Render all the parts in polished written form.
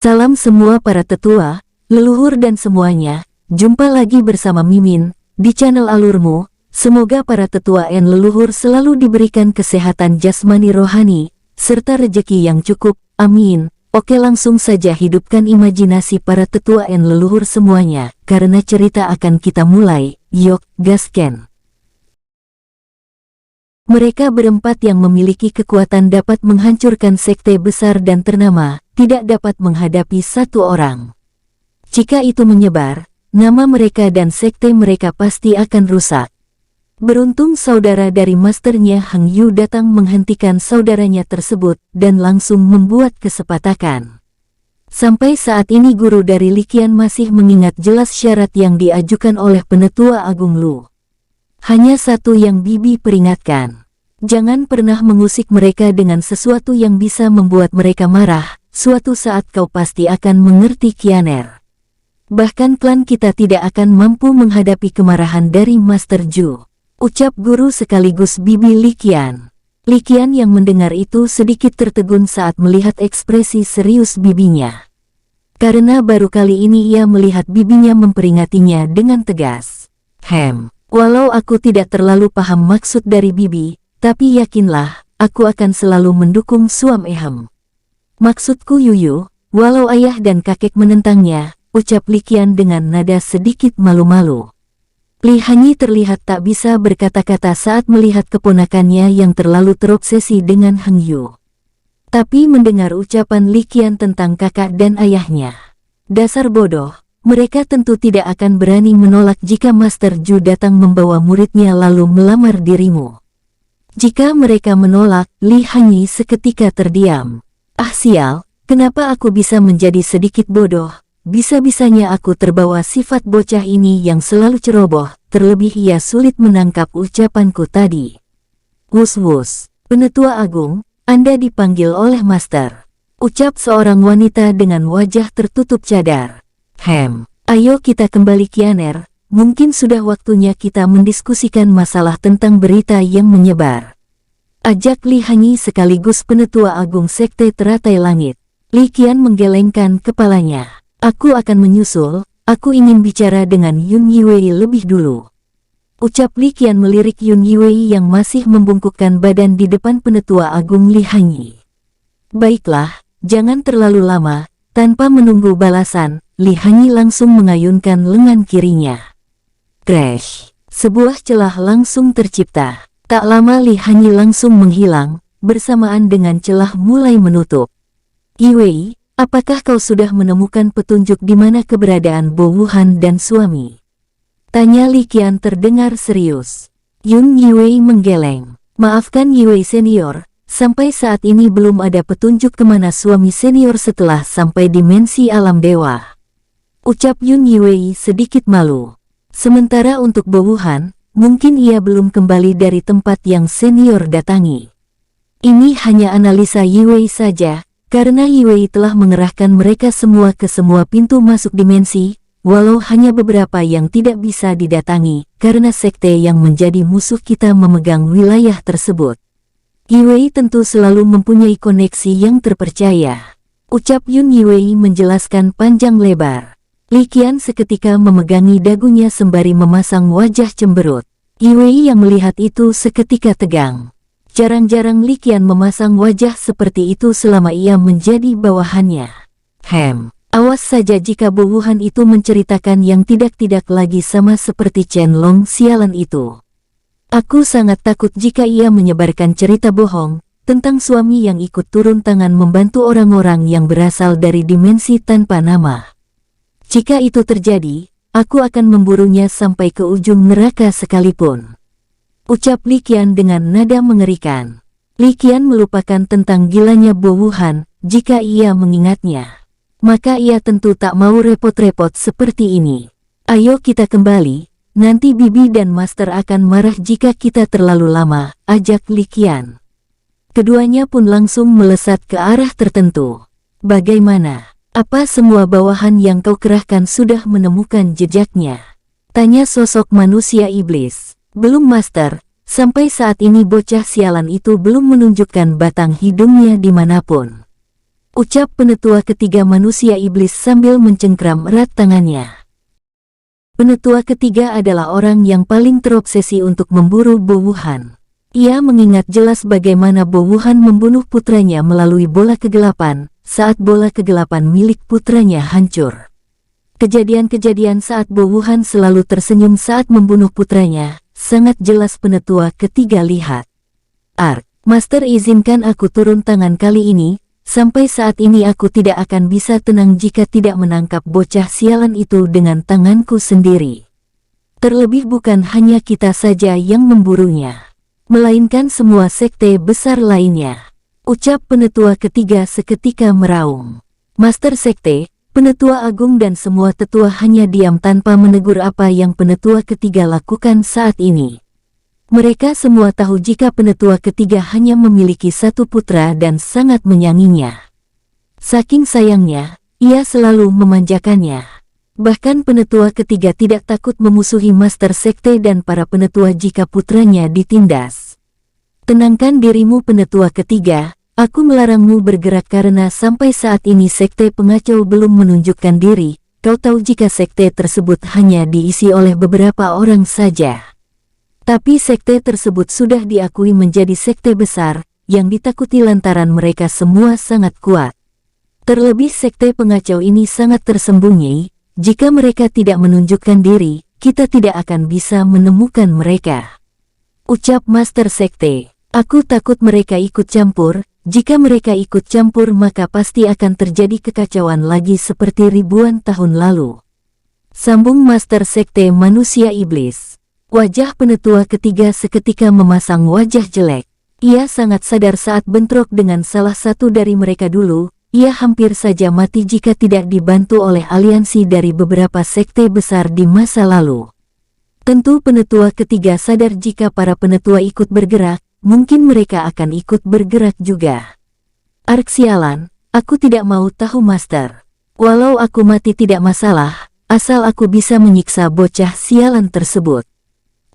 Salam semua para tetua, leluhur dan semuanya, jumpa lagi bersama Mimin, di channel Alurmu. Semoga para tetua dan leluhur selalu diberikan kesehatan jasmani rohani, serta rejeki yang cukup, amin. Oke, langsung saja hidupkan imajinasi para tetua dan leluhur semuanya, karena cerita akan kita mulai, yuk, gasken. Mereka berempat yang memiliki kekuatan dapat menghancurkan sekte besar dan ternama, tidak dapat menghadapi satu orang. Jika itu menyebar, nama mereka dan sekte mereka pasti akan rusak. Beruntung saudara dari masternya Hang Yu datang menghentikan saudaranya tersebut dan langsung membuat kesepakatan. Sampai saat ini guru dari Liqian masih mengingat jelas syarat yang diajukan oleh Penetua Agung Lu. Hanya satu yang Bibi peringatkan. Jangan pernah mengusik mereka dengan sesuatu yang bisa membuat mereka marah. Suatu saat kau pasti akan mengerti, Qianer. Bahkan klan kita tidak akan mampu menghadapi kemarahan dari Master Zhu. Ucap guru sekaligus Bibi Liqian. Liqian yang mendengar itu sedikit tertegun saat melihat ekspresi serius bibinya. Karena baru kali ini ia melihat bibinya memperingatinya dengan tegas. Walau aku tidak terlalu paham maksud dari bibi, tapi yakinlah, aku akan selalu mendukung Suam Ehem. Maksudku Yuyu, walau ayah dan kakek menentangnya, ucap Liqian dengan nada sedikit malu-malu. Li Hanyi terlihat tak bisa berkata-kata saat melihat keponakannya yang terlalu terobsesi dengan Hang Yu. Tapi mendengar ucapan Liqian tentang kakak dan ayahnya. Dasar bodoh, mereka tentu tidak akan berani menolak jika Master Zhu datang membawa muridnya lalu melamar dirimu. Jika mereka menolak, Li Hanyi seketika terdiam. Ah sial, kenapa aku bisa menjadi sedikit bodoh? Bisa-bisanya aku terbawa sifat bocah ini yang selalu ceroboh, terlebih ia sulit menangkap ucapanku tadi. Wus-wus, Penetua Agung, Anda dipanggil oleh Master. Ucap seorang wanita dengan wajah tertutup cadar. Ayo kita kembali, Qianer, mungkin sudah waktunya kita mendiskusikan masalah tentang berita yang menyebar. Ajak Li Hanyi sekaligus Penetua Agung Sekte Teratai Langit. Liqian menggelengkan kepalanya. Aku akan menyusul, aku ingin bicara dengan Yun Yiwei lebih dulu. Ucap Liqian melirik Yun Yiwei yang masih membungkukkan badan di depan Penetua Agung Li Hanyi. Baiklah, jangan terlalu lama, tanpa menunggu balasan, Li Hanyi langsung mengayunkan lengan kirinya. Crash! Sebuah celah langsung tercipta. Tak lama Li Hanyi langsung menghilang, bersamaan dengan celah mulai menutup. Yiwei, apakah kau sudah menemukan petunjuk di mana keberadaan Bo Wuhan dan suami? Tanya Liqian terdengar serius. Yun Yiwei menggeleng. Maafkan Yiwei senior, sampai saat ini belum ada petunjuk kemana suami senior setelah sampai dimensi alam dewa. Ucap Yun Yiwei sedikit malu. Sementara untuk Bo Wuhan, mungkin ia belum kembali dari tempat yang senior datangi. Ini hanya analisa Yiwei saja. Karena Yiwei telah mengerahkan mereka semua ke semua pintu masuk dimensi, walau hanya beberapa yang tidak bisa didatangi, karena sekte yang menjadi musuh kita memegang wilayah tersebut. Yiwei tentu selalu mempunyai koneksi yang terpercaya. Ucap Yun Yiwei menjelaskan panjang lebar. Liqian seketika memegangi dagunya sembari memasang wajah cemberut. Yiwei yang melihat itu seketika tegang. Jarang-jarang Liqian memasang wajah seperti itu selama ia menjadi bawahannya. Awas saja jika Bo Wuhan itu menceritakan yang tidak-tidak lagi sama seperti Chen Long sialan itu. Aku sangat takut jika ia menyebarkan cerita bohong tentang suami yang ikut turun tangan membantu orang-orang yang berasal dari dimensi tanpa nama. Jika itu terjadi, aku akan memburunya sampai ke ujung neraka sekalipun. Ucap Liqian dengan nada mengerikan. Liqian melupakan tentang gilanya Bo Wuhan, jika ia mengingatnya. Maka ia tentu tak mau repot-repot seperti ini. Ayo kita kembali, nanti Bibi dan Master akan marah jika kita terlalu lama, ajak Liqian. Keduanya pun langsung melesat ke arah tertentu. Bagaimana? Apa semua bawahan yang kau kerahkan sudah menemukan jejaknya? Tanya sosok manusia iblis. Belum Master, sampai saat ini bocah sialan itu belum menunjukkan batang hidungnya dimanapun. Ucap penetua ketiga manusia iblis sambil mencengkram erat tangannya. Penetua ketiga adalah orang yang paling terobsesi untuk memburu Bo Wuhan. Ia mengingat jelas bagaimana Bo Wuhan membunuh putranya melalui bola kegelapan, saat bola kegelapan milik putranya hancur. Kejadian-kejadian saat Bo Wuhan selalu tersenyum saat membunuh putranya, sangat jelas penetua ketiga lihat. Master, izinkan aku turun tangan kali ini. Sampai saat ini aku tidak akan bisa tenang jika tidak menangkap bocah sialan itu dengan tanganku sendiri. Terlebih bukan hanya kita saja yang memburunya, melainkan semua sekte besar lainnya. Ucap penetua ketiga seketika meraung. Master sekte, penetua agung dan semua tetua hanya diam tanpa menegur apa yang penetua ketiga lakukan saat ini. Mereka semua tahu jika penetua ketiga hanya memiliki satu putra dan sangat menyayanginya. Saking sayangnya, ia selalu memanjakannya. Bahkan penetua ketiga tidak takut memusuhi Master Sekte dan para penetua jika putranya ditindas. Tenangkan dirimu penetua ketiga, aku melarangmu bergerak karena sampai saat ini Sekte Pengacau belum menunjukkan diri. Kau tahu jika sekte tersebut hanya diisi oleh beberapa orang saja. Tapi sekte tersebut sudah diakui menjadi sekte besar, yang ditakuti lantaran mereka semua sangat kuat. Terlebih sekte pengacau ini sangat tersembunyi, jika mereka tidak menunjukkan diri, kita tidak akan bisa menemukan mereka. Ucap Master Sekte, aku takut mereka ikut campur, jika mereka ikut campur maka pasti akan terjadi kekacauan lagi seperti ribuan tahun lalu. Sambung Master Sekte Manusia Iblis. Wajah penetua ketiga seketika memasang wajah jelek. Ia sangat sadar saat bentrok dengan salah satu dari mereka dulu, ia hampir saja mati jika tidak dibantu oleh aliansi dari beberapa sekte besar di masa lalu. Tentu penetua ketiga sadar jika para penetua ikut bergerak, mungkin mereka akan ikut bergerak juga. Sialan, aku tidak mau tahu Master. Walau aku mati tidak masalah, asal aku bisa menyiksa bocah sialan tersebut.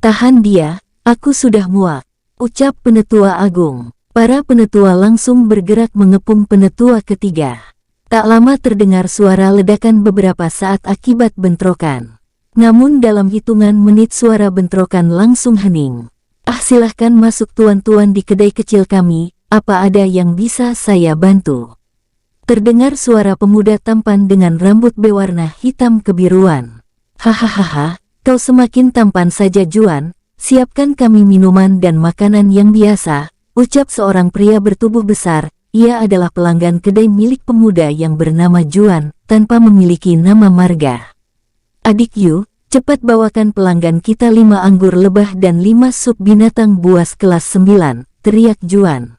Tahan dia, aku sudah muak, ucap penetua agung. Para penetua langsung bergerak mengepung penetua ketiga. Tak lama terdengar suara ledakan beberapa saat akibat bentrokan. Namun dalam hitungan menit suara bentrokan langsung hening. Silahkan masuk tuan-tuan di kedai kecil kami, apa ada yang bisa saya bantu? Terdengar suara pemuda tampan dengan rambut berwarna hitam kebiruan. Hahaha. Kau semakin tampan saja Juan, siapkan kami minuman dan makanan yang biasa, ucap seorang pria bertubuh besar, ia adalah pelanggan kedai milik pemuda yang bernama Juan, tanpa memiliki nama marga. Adik Yu, cepat bawakan pelanggan kita 5 anggur lebah dan 5 sup binatang buas kelas 9, teriak Juan.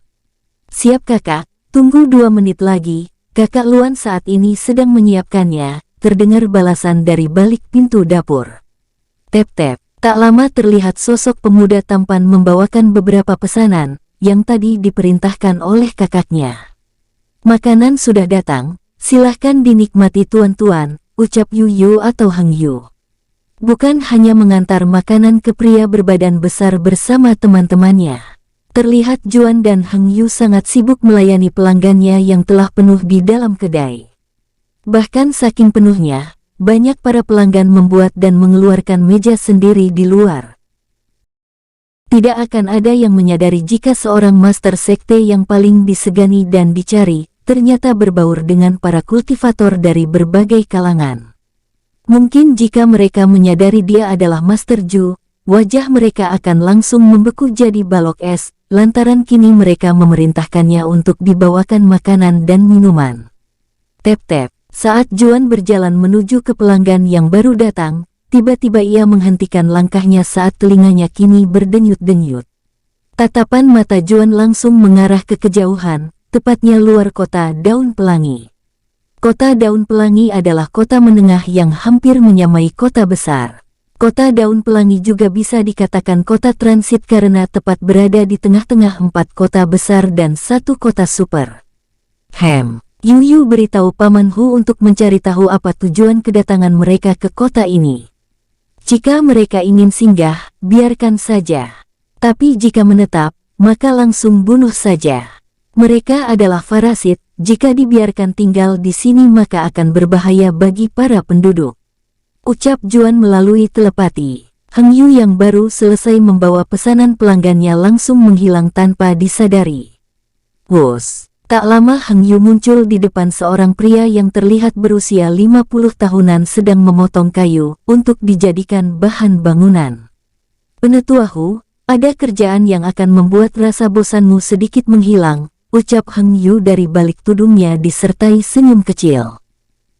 Siap kakak, tunggu 2 menit lagi, kakak Luan saat ini sedang menyiapkannya, terdengar balasan dari balik pintu dapur. Tep-tep, tak lama terlihat sosok pemuda tampan membawakan beberapa pesanan, yang tadi diperintahkan oleh kakaknya. Makanan sudah datang, silahkan dinikmati tuan-tuan, ucap Yu atau Hang Yu. Bukan hanya mengantar makanan ke pria berbadan besar bersama teman-temannya. Terlihat Juan dan Hang Yu sangat sibuk melayani pelanggannya yang telah penuh di dalam kedai. Bahkan saking penuhnya, banyak para pelanggan membuat dan mengeluarkan meja sendiri di luar. Tidak akan ada yang menyadari jika seorang master sekte yang paling disegani dan dicari, ternyata berbaur dengan para kultivator dari berbagai kalangan. Mungkin jika mereka menyadari dia adalah Master Ju, wajah mereka akan langsung membeku jadi balok es, lantaran kini mereka memerintahkannya untuk dibawakan makanan dan minuman. Tep-tep. Saat Juan berjalan menuju ke pelanggan yang baru datang, tiba-tiba ia menghentikan langkahnya saat telinganya kini berdenyut-denyut. Tatapan mata Juan langsung mengarah ke kejauhan, tepatnya luar kota Daun Pelangi. Kota Daun Pelangi adalah kota menengah yang hampir menyamai kota besar. Kota Daun Pelangi juga bisa dikatakan kota transit karena tepat berada di tengah-tengah 4 kota besar dan 1 kota super. Yu beritahu Paman Hu untuk mencari tahu apa tujuan kedatangan mereka ke kota ini. Jika mereka ingin singgah, biarkan saja. Tapi jika menetap, maka langsung bunuh saja. Mereka adalah parasit, jika dibiarkan tinggal di sini maka akan berbahaya bagi para penduduk. Ucap Juan melalui telepati. Heng Yu yang baru selesai membawa pesanan pelanggannya langsung menghilang tanpa disadari. Wus! Tak lama Heng Yu muncul di depan seorang pria yang terlihat berusia 50 tahunan sedang memotong kayu untuk dijadikan bahan bangunan. Penetua Hu, ada kerjaan yang akan membuat rasa bosanmu sedikit menghilang, ucap Heng Yu dari balik tudungnya disertai senyum kecil.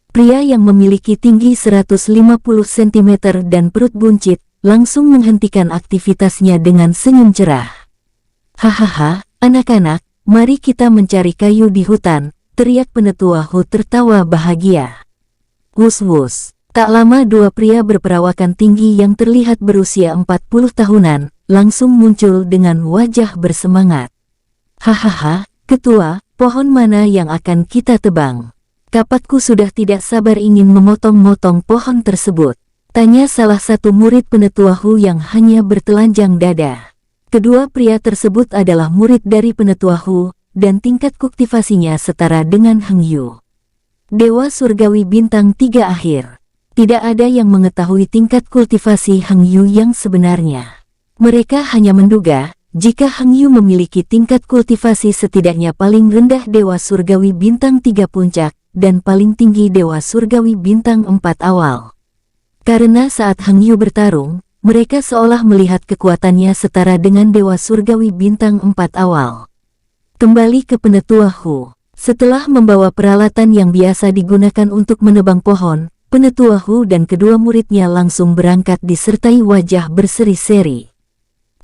Pria yang memiliki tinggi 150 cm dan perut buncit, langsung menghentikan aktivitasnya dengan senyum cerah. Hahaha, anak-anak, mari kita mencari kayu di hutan, teriak penetua Hu tertawa bahagia. Wus-wus, tak lama dua pria berperawakan tinggi yang terlihat berusia 40 tahunan, langsung muncul dengan wajah bersemangat. Hahaha, ketua, pohon mana yang akan kita tebang? Kapatku sudah tidak sabar ingin memotong-motong pohon tersebut, tanya salah satu murid penetua Hu yang hanya bertelanjang dada. Kedua pria tersebut adalah murid dari penetua Hu, dan tingkat kultivasinya setara dengan Heng Yu. Dewa Surgawi Bintang 3 akhir. Tidak ada yang mengetahui tingkat kultivasi Heng Yu yang sebenarnya. Mereka hanya menduga, jika Heng Yu memiliki tingkat kultivasi setidaknya paling rendah Dewa Surgawi Bintang 3 puncak, dan paling tinggi Dewa Surgawi Bintang 4 awal. Karena saat Heng Yu bertarung, mereka seolah melihat kekuatannya setara dengan Dewa Surgawi Bintang 4 awal. Kembali ke penetua Hu. Setelah membawa peralatan yang biasa digunakan untuk menebang pohon, penetua Hu dan kedua muridnya langsung berangkat disertai wajah berseri-seri.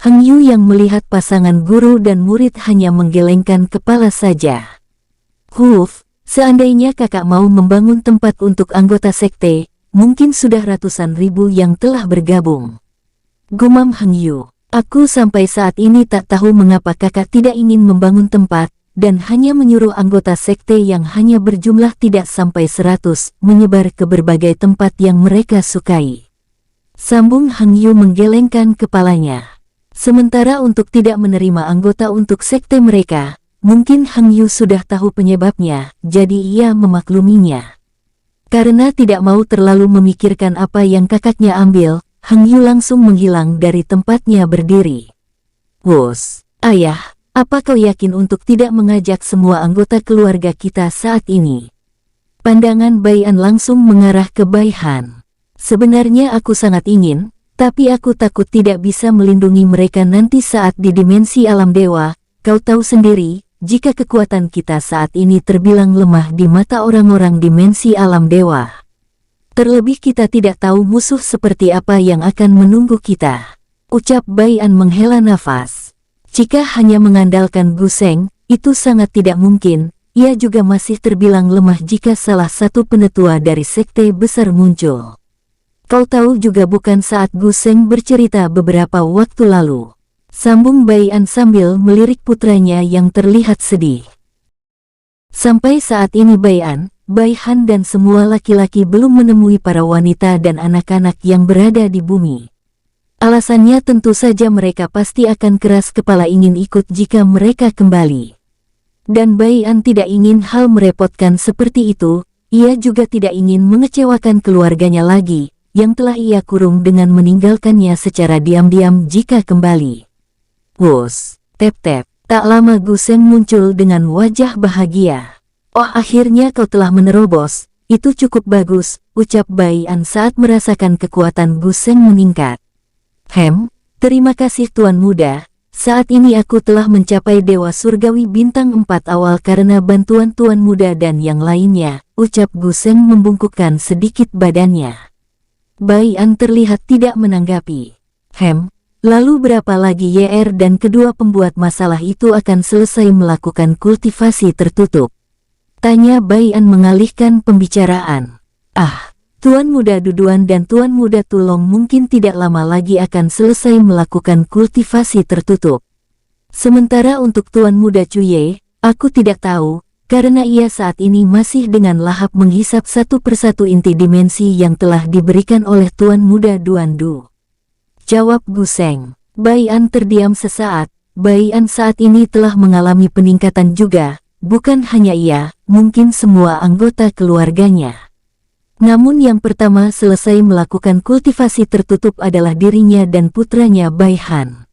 Heng Yu yang melihat pasangan guru dan murid hanya menggelengkan kepala saja. Huf, seandainya kakak mau membangun tempat untuk anggota sekte, mungkin sudah ratusan ribu yang telah bergabung. Gumam Heng Yu, aku sampai saat ini tak tahu mengapa kakak tidak ingin membangun tempat, dan hanya menyuruh anggota sekte yang hanya berjumlah tidak sampai 100 menyebar ke berbagai tempat yang mereka sukai. Sambung Heng Yu menggelengkan kepalanya. Sementara untuk tidak menerima anggota untuk sekte mereka, mungkin Heng Yu sudah tahu penyebabnya, jadi ia memakluminya. Karena tidak mau terlalu memikirkan apa yang kakaknya ambil, Heng Yu langsung menghilang dari tempatnya berdiri. Wus, ayah, apa kau yakin untuk tidak mengajak semua anggota keluarga kita saat ini? Pandangan Bai An langsung mengarah ke Bai Han. Sebenarnya aku sangat ingin, tapi aku takut tidak bisa melindungi mereka nanti saat di dimensi alam dewa. Kau tahu sendiri, jika kekuatan kita saat ini terbilang lemah di mata orang-orang dimensi alam dewa. Terlebih kita tidak tahu musuh seperti apa yang akan menunggu kita. Ucap Bai An menghela nafas. Jika hanya mengandalkan Gu Seng, itu sangat tidak mungkin. Ia juga masih terbilang lemah jika salah satu penetua dari sekte besar muncul. Kau tahu juga bukan saat Gu Seng bercerita beberapa waktu lalu. Sambung Bai An sambil melirik putranya yang terlihat sedih. Sampai saat ini Bai An, Bai Han dan semua laki-laki belum menemui para wanita dan anak-anak yang berada di bumi. Alasannya tentu saja mereka pasti akan keras kepala ingin ikut jika mereka kembali. Dan Bai An tidak ingin hal merepotkan seperti itu, ia juga tidak ingin mengecewakan keluarganya lagi, yang telah ia kurung dengan meninggalkannya secara diam-diam jika kembali. Wus, tep-tep, tak lama Gu Seng muncul dengan wajah bahagia. Oh, akhirnya kau telah menerobos, itu cukup bagus, ucap Bai An saat merasakan kekuatan Gu Seng meningkat. Terima kasih Tuan Muda, saat ini aku telah mencapai Dewa Surgawi Bintang 4 awal karena bantuan Tuan Muda dan yang lainnya, ucap Gu Seng membungkukkan sedikit badannya. Bai An terlihat tidak menanggapi. Lalu berapa lagi YR dan kedua pembuat masalah itu akan selesai melakukan kultivasi tertutup? Tanya Bai An mengalihkan pembicaraan. Tuan Muda Duduan dan Tuan Muda Tulong mungkin tidak lama lagi akan selesai melakukan kultivasi tertutup. Sementara untuk Tuan Muda Cuye, aku tidak tahu, karena ia saat ini masih dengan lahap menghisap satu persatu inti dimensi yang telah diberikan oleh Tuan Muda Duan Du. Jawab Gu Seng. Bai An terdiam sesaat, Bai An saat ini telah mengalami peningkatan juga, bukan hanya ia, mungkin semua anggota keluarganya. Namun yang pertama selesai melakukan kultivasi tertutup adalah dirinya dan putranya Bai Han.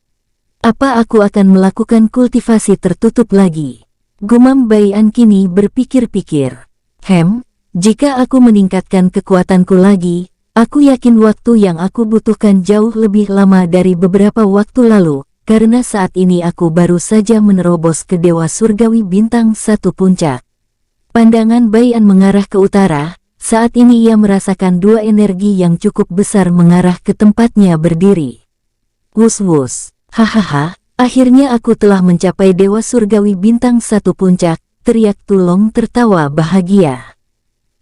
Apa aku akan melakukan kultivasi tertutup lagi? Gumam Bai An kini berpikir-pikir. Jika aku meningkatkan kekuatanku lagi, aku yakin waktu yang aku butuhkan jauh lebih lama dari beberapa waktu lalu, karena saat ini aku baru saja menerobos ke Dewa Surgawi Bintang 1 Puncak. Pandangan Bai An mengarah ke utara. Saat ini ia merasakan dua energi yang cukup besar mengarah ke tempatnya berdiri. Wus-wus, hahaha, akhirnya aku telah mencapai Dewa Surgawi Bintang 1 Puncak, teriak Tulong tertawa bahagia.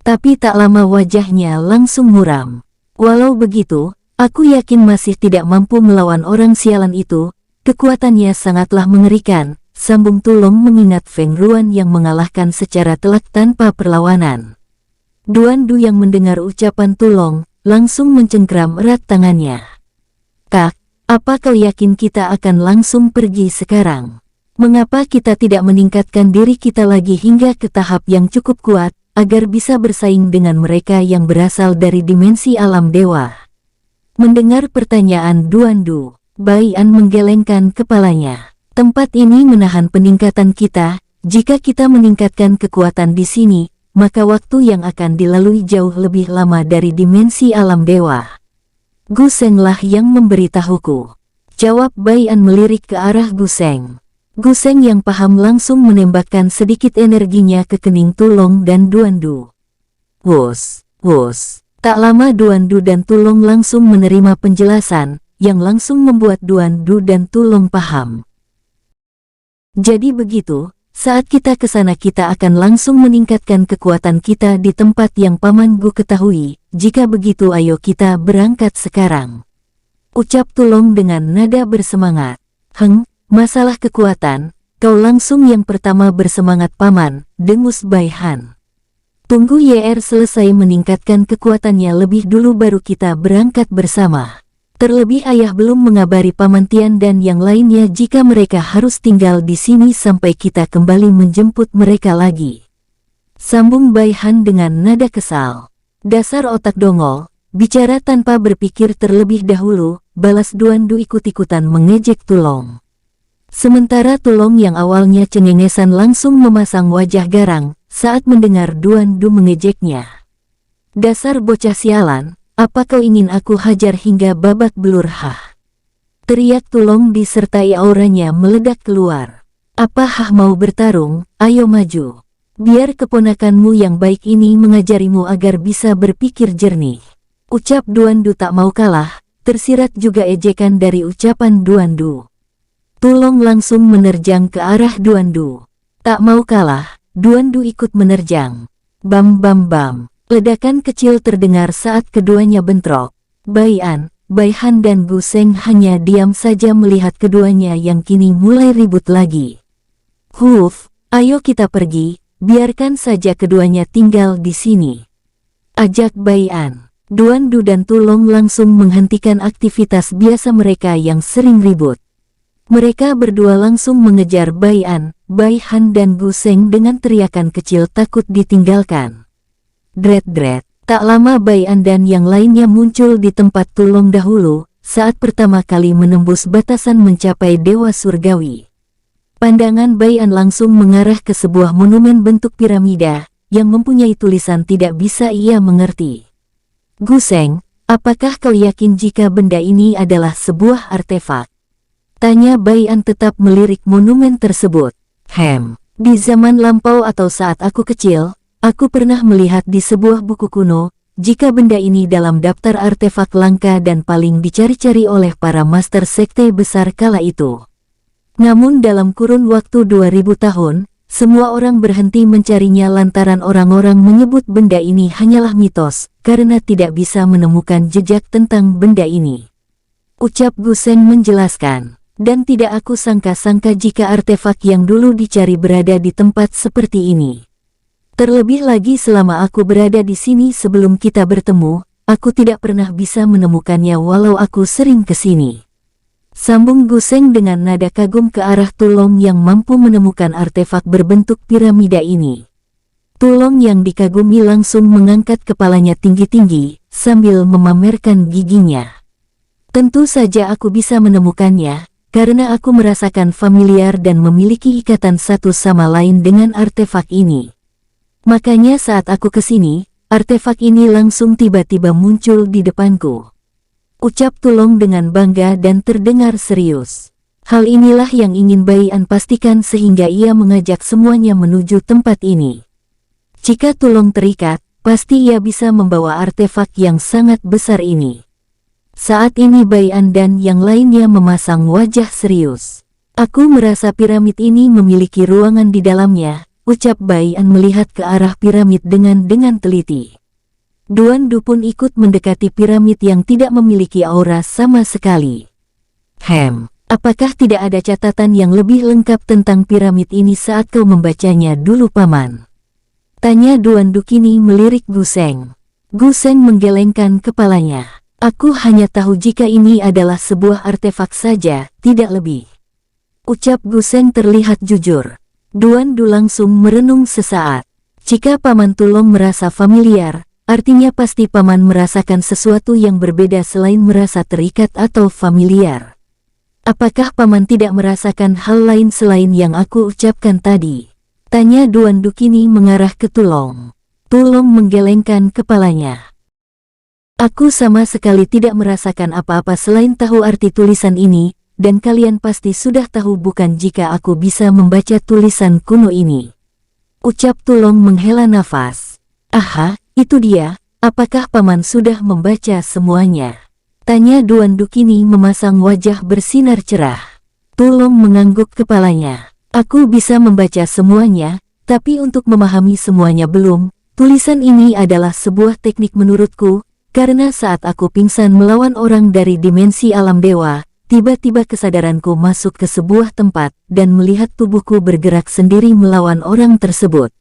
Tapi tak lama wajahnya langsung muram. Walau begitu, aku yakin masih tidak mampu melawan orang sialan itu, kekuatannya sangatlah mengerikan, sambung Tulong mengingat Feng Ruan yang mengalahkan secara telak tanpa perlawanan. Duan Du yang mendengar ucapan Tulong, langsung mencengkram erat tangannya. Kak, apa kau yakin kita akan langsung pergi sekarang? Mengapa kita tidak meningkatkan diri kita lagi hingga ke tahap yang cukup kuat, agar bisa bersaing dengan mereka yang berasal dari dimensi alam dewa? Mendengar pertanyaan Duan Du, Bai An menggelengkan kepalanya. Tempat ini menahan peningkatan kita, jika kita meningkatkan kekuatan di sini, maka waktu yang akan dilalui jauh lebih lama dari dimensi alam dewa. Gu Seng lah yang memberitahuku. Jawab Bai An melirik ke arah Gu Seng. Gu Seng yang paham langsung menembakkan sedikit energinya ke kening Tulong dan Duan Du. Wus, wus. Tak lama Duan Du dan Tulong langsung menerima penjelasan, yang langsung membuat Duan Du dan Tulong paham. Jadi begitu. Saat kita ke sana kita akan langsung meningkatkan kekuatan kita di tempat yang Paman Gu ketahui, jika begitu ayo kita berangkat sekarang. Ucap Tulong dengan nada bersemangat. Masalah kekuatan, kau langsung yang pertama bersemangat Paman, dengus Bai Han. Tunggu YR selesai meningkatkan kekuatannya lebih dulu baru kita berangkat bersama. Terlebih ayah belum mengabari Paman Tian dan yang lainnya jika mereka harus tinggal di sini sampai kita kembali menjemput mereka lagi. Sambung Bai Han dengan nada kesal. Dasar otak dongol, bicara tanpa berpikir terlebih dahulu, balas Duan Du ikut-ikutan mengejek Tulong. Sementara Tulong yang awalnya cengengesan langsung memasang wajah garang saat mendengar Duan Du mengejeknya. Dasar bocah sialan. Apa kau ingin aku hajar hingga babak belur? Teriak Tulong disertai auranya meledak keluar. Apa mau bertarung? Ayo maju. Biar keponakanmu yang baik ini mengajarimu agar bisa berpikir jernih. Ucap Duan Du tak mau kalah, tersirat juga ejekan dari ucapan Duan Du. Tulong langsung menerjang ke arah Duan Du. Tak mau kalah, Duan Du ikut menerjang. Bam bam bam. Ledakan kecil terdengar saat keduanya bentrok. Bai An, Bai Han dan Gu Seng hanya diam saja melihat keduanya yang kini mulai ribut lagi. Ayo kita pergi, biarkan saja keduanya tinggal di sini. Ajak Bai An. Duan Du dan Tulong langsung menghentikan aktivitas biasa mereka yang sering ribut. Mereka berdua langsung mengejar Bai An, Bai Han dan Gu Seng dengan teriakan kecil takut ditinggalkan. Dret-dret, tak lama Bai An dan yang lainnya muncul di tempat Tulong dahulu, saat pertama kali menembus batasan mencapai Dewa Surgawi. Pandangan Bai An langsung mengarah ke sebuah monumen bentuk piramida, yang mempunyai tulisan tidak bisa ia mengerti. Gu Seng, apakah kau yakin jika benda ini adalah sebuah artefak? Tanya Bai An tetap melirik monumen tersebut. Di zaman lampau atau saat aku kecil, aku pernah melihat di sebuah buku kuno, jika benda ini dalam daftar artefak langka dan paling dicari-cari oleh para master sekte besar kala itu. Namun dalam kurun waktu 2000 tahun, semua orang berhenti mencarinya lantaran orang-orang menyebut benda ini hanyalah mitos, karena tidak bisa menemukan jejak tentang benda ini. Ucap Gu Seng menjelaskan, dan tidak aku sangka-sangka jika artefak yang dulu dicari berada di tempat seperti ini. Terlebih lagi selama aku berada di sini sebelum kita bertemu, aku tidak pernah bisa menemukannya walau aku sering ke sini. Sambung Guseng dengan nada kagum ke arah Tulong yang mampu menemukan artefak berbentuk piramida ini. Tulong yang dikagumi langsung mengangkat kepalanya tinggi-tinggi, sambil memamerkan giginya. Tentu saja aku bisa menemukannya, karena aku merasakan familiar dan memiliki ikatan satu sama lain dengan artefak ini. Makanya saat aku kesini, artefak ini langsung tiba-tiba muncul di depanku. Ucap Tulong dengan bangga dan terdengar serius. Hal inilah yang ingin Bai An pastikan sehingga ia mengajak semuanya menuju tempat ini. Jika Tulong terikat, pasti ia bisa membawa artefak yang sangat besar ini. Saat ini Bai An dan yang lainnya memasang wajah serius. Aku merasa piramid ini memiliki ruangan di dalamnya, ucap Bai An melihat ke arah piramid dengan teliti. Duan Du pun ikut mendekati piramid yang tidak memiliki aura sama sekali. Apakah tidak ada catatan yang lebih lengkap tentang piramid ini saat kau membacanya dulu paman? Tanya Duan Du kini melirik Guseng. Guseng menggelengkan kepalanya. Aku hanya tahu jika ini adalah sebuah artefak saja, tidak lebih. Ucap Guseng terlihat jujur. Duan Du langsung merenung sesaat. Jika Paman Tulong merasa familiar, artinya pasti Paman merasakan sesuatu yang berbeda selain merasa terikat atau familiar. Apakah Paman tidak merasakan hal lain selain yang aku ucapkan tadi? Tanya Duan Du kini mengarah ke Tulong. Tulong menggelengkan kepalanya. Aku sama sekali tidak merasakan apa-apa selain tahu arti tulisan ini, dan kalian pasti sudah tahu bukan jika aku bisa membaca tulisan kuno ini. Ucap Tulong menghela nafas. Aha. Itu dia, apakah Paman sudah membaca semuanya? Tanya Duan Du kini memasang wajah bersinar cerah. Tulong mengangguk kepalanya. Aku bisa membaca semuanya, tapi untuk memahami semuanya belum. Tulisan ini adalah sebuah teknik menurutku, karena saat aku pingsan melawan orang dari dimensi alam dewa, tiba-tiba kesadaranku masuk ke sebuah tempat dan melihat tubuhku bergerak sendiri melawan orang tersebut.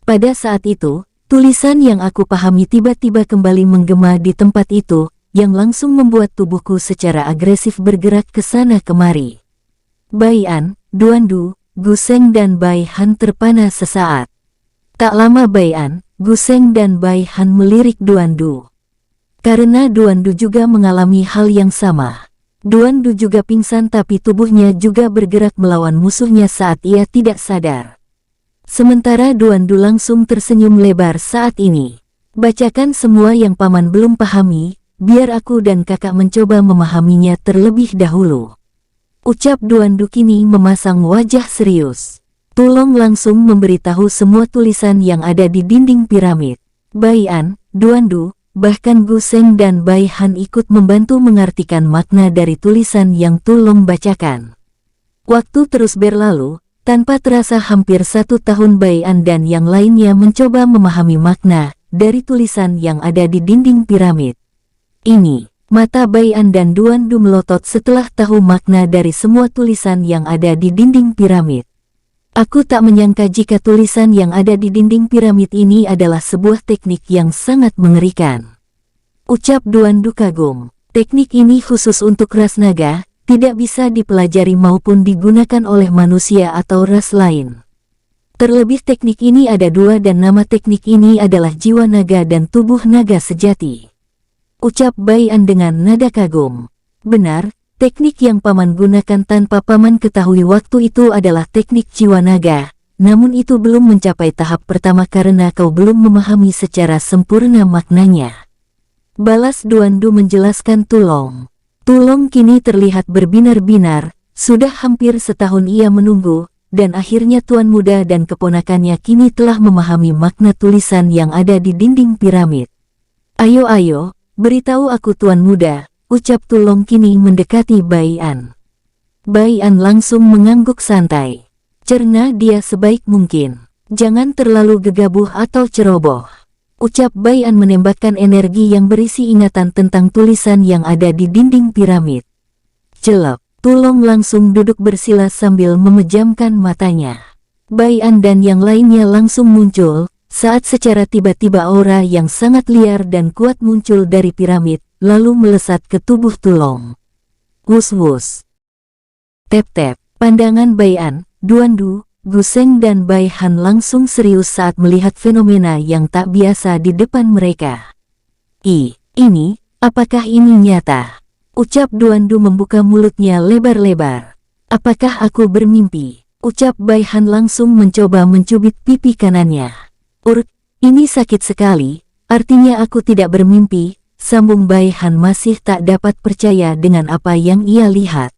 Pada saat itu, tulisan yang aku pahami tiba-tiba kembali menggema di tempat itu, yang langsung membuat tubuhku secara agresif bergerak ke sana kemari. Bai An, Duan Du, Guseng dan Bai Han terpana sesaat. Tak lama Bai An, Guseng dan Bai Han melirik Duan Du. Karena Duan Du juga mengalami hal yang sama. Duan Du juga pingsan tapi tubuhnya juga bergerak melawan musuhnya saat ia tidak sadar. Sementara Duan Du langsung tersenyum lebar saat ini. Bacakan semua yang Paman belum pahami, biar aku dan kakak mencoba memahaminya terlebih dahulu. Ucap Duan Du kini memasang wajah serius. Tulong langsung memberitahu semua tulisan yang ada di dinding piramid. Bai An, Duan Du, bahkan Guseng dan Bai Han ikut membantu mengartikan makna dari tulisan yang Tulong bacakan. Waktu terus berlalu. Tanpa terasa hampir 1 tahun Bai An dan yang lainnya mencoba memahami makna dari tulisan yang ada di dinding piramid. Ini, mata Bai An dan Duan Du melotot setelah tahu makna dari semua tulisan yang ada di dinding piramid. Aku tak menyangka jika tulisan yang ada di dinding piramid ini adalah sebuah teknik yang sangat mengerikan. Ucap Duan Du kagum. Teknik ini khusus untuk ras naga, tidak bisa dipelajari maupun digunakan oleh manusia atau ras lain. Terlebih teknik ini ada 2 dan nama teknik ini adalah jiwa naga dan tubuh naga sejati. Ucap Bai An dengan nada kagum. Benar, teknik yang Paman gunakan tanpa Paman ketahui waktu itu adalah teknik jiwa naga, namun itu belum mencapai tahap pertama karena kau belum memahami secara sempurna maknanya. Balas Duan Du menjelaskan Tulong. Tulong kini terlihat berbinar-binar, sudah hampir setahun ia menunggu, dan akhirnya Tuan Muda dan keponakannya kini telah memahami makna tulisan yang ada di dinding piramid. Ayo, beritahu aku Tuan Muda, ucap Tulong kini mendekati Bai An. Bai An langsung mengangguk santai. Cerna dia sebaik mungkin, jangan terlalu gegabah atau ceroboh. Ucap Bai An menembakkan energi yang berisi ingatan tentang tulisan yang ada di dinding piramid. Jelek, Tulong langsung duduk bersila sambil memejamkan matanya. Bai An dan yang lainnya langsung muncul, saat secara tiba-tiba aura yang sangat liar dan kuat muncul dari piramid, lalu melesat ke tubuh Tulong. Wus-wus, Tep-tep, pandangan Bai An, Duandu, Gu Seng dan Bai Han langsung serius saat melihat fenomena yang tak biasa di depan mereka. Ini, apakah ini nyata? Ucap Duandu membuka mulutnya lebar-lebar. Apakah aku bermimpi? Ucap Bai Han langsung mencoba mencubit pipi kanannya. Ini sakit sekali, artinya aku tidak bermimpi, sambung Bai Han masih tak dapat percaya dengan apa yang ia lihat.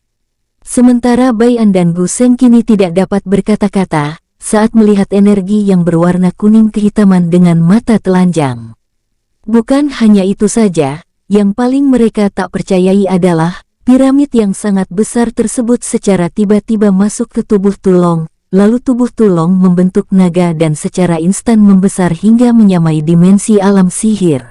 Sementara Bai An dan Gu Seng kini tidak dapat berkata-kata, saat melihat energi yang berwarna kuning kehitaman dengan mata telanjang. Bukan hanya itu saja, yang paling mereka tak percayai adalah, piramid yang sangat besar tersebut secara tiba-tiba masuk ke tubuh Tulong, lalu tubuh Tulong membentuk naga dan secara instan membesar hingga menyamai dimensi alam sihir.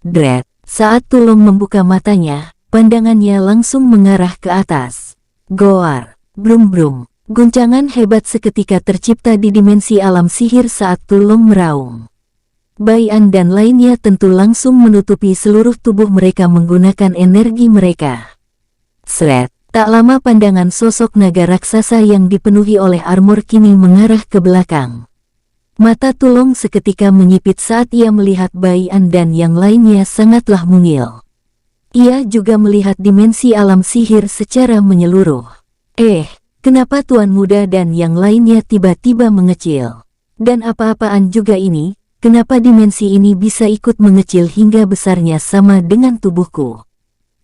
Dret, saat Tulong membuka matanya, pandangannya langsung mengarah ke atas. Goar, brum-brum, guncangan hebat seketika tercipta di dimensi alam sihir saat Tulong meraung. Bai An dan lainnya tentu langsung menutupi seluruh tubuh mereka menggunakan energi mereka. Sret, tak lama pandangan sosok naga raksasa yang dipenuhi oleh armor kini mengarah ke belakang. Mata Tulong seketika menyipit saat ia melihat Bai An dan yang lainnya sangatlah mungil. Ia juga melihat dimensi alam sihir secara menyeluruh. Kenapa Tuan Muda dan yang lainnya tiba-tiba mengecil? Dan apa-apaan juga ini? Kenapa dimensi ini bisa ikut mengecil hingga besarnya sama dengan tubuhku?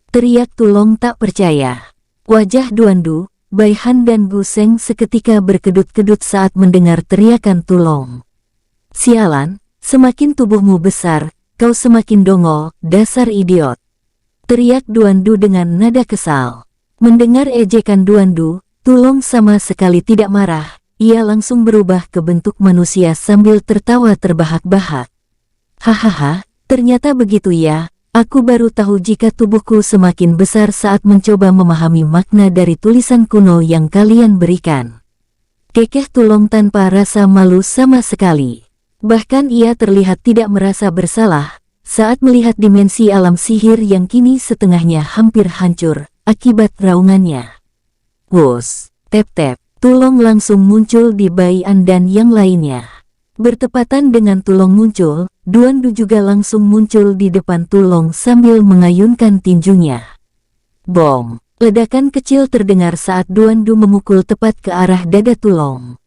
Teriak Tulong tak percaya. Wajah Duandu, Bai Han dan Gu Seng seketika berkedut-kedut saat mendengar teriakan Tulong. Sialan, semakin tubuhmu besar, kau semakin dongol, dasar idiot. Teriak Duandu dengan nada kesal. Mendengar ejekan Duandu, Tulong sama sekali tidak marah. Ia langsung berubah ke bentuk manusia sambil tertawa terbahak-bahak. Hahaha, ternyata begitu ya. Aku baru tahu jika tubuhku semakin besar saat mencoba memahami makna dari tulisan kuno yang kalian berikan. Kekeh Tulong tanpa rasa malu sama sekali. Bahkan ia terlihat tidak merasa bersalah saat melihat dimensi alam sihir yang kini setengahnya hampir hancur akibat raungannya. Wus, tep-tep. Tulong langsung muncul di Bai An dan yang lainnya. Bertepatan dengan Tulong muncul, Duandu juga langsung muncul di depan Tulong sambil mengayunkan tinjunya. Bom! Ledakan kecil terdengar saat Duandu memukul tepat ke arah dada Tulong.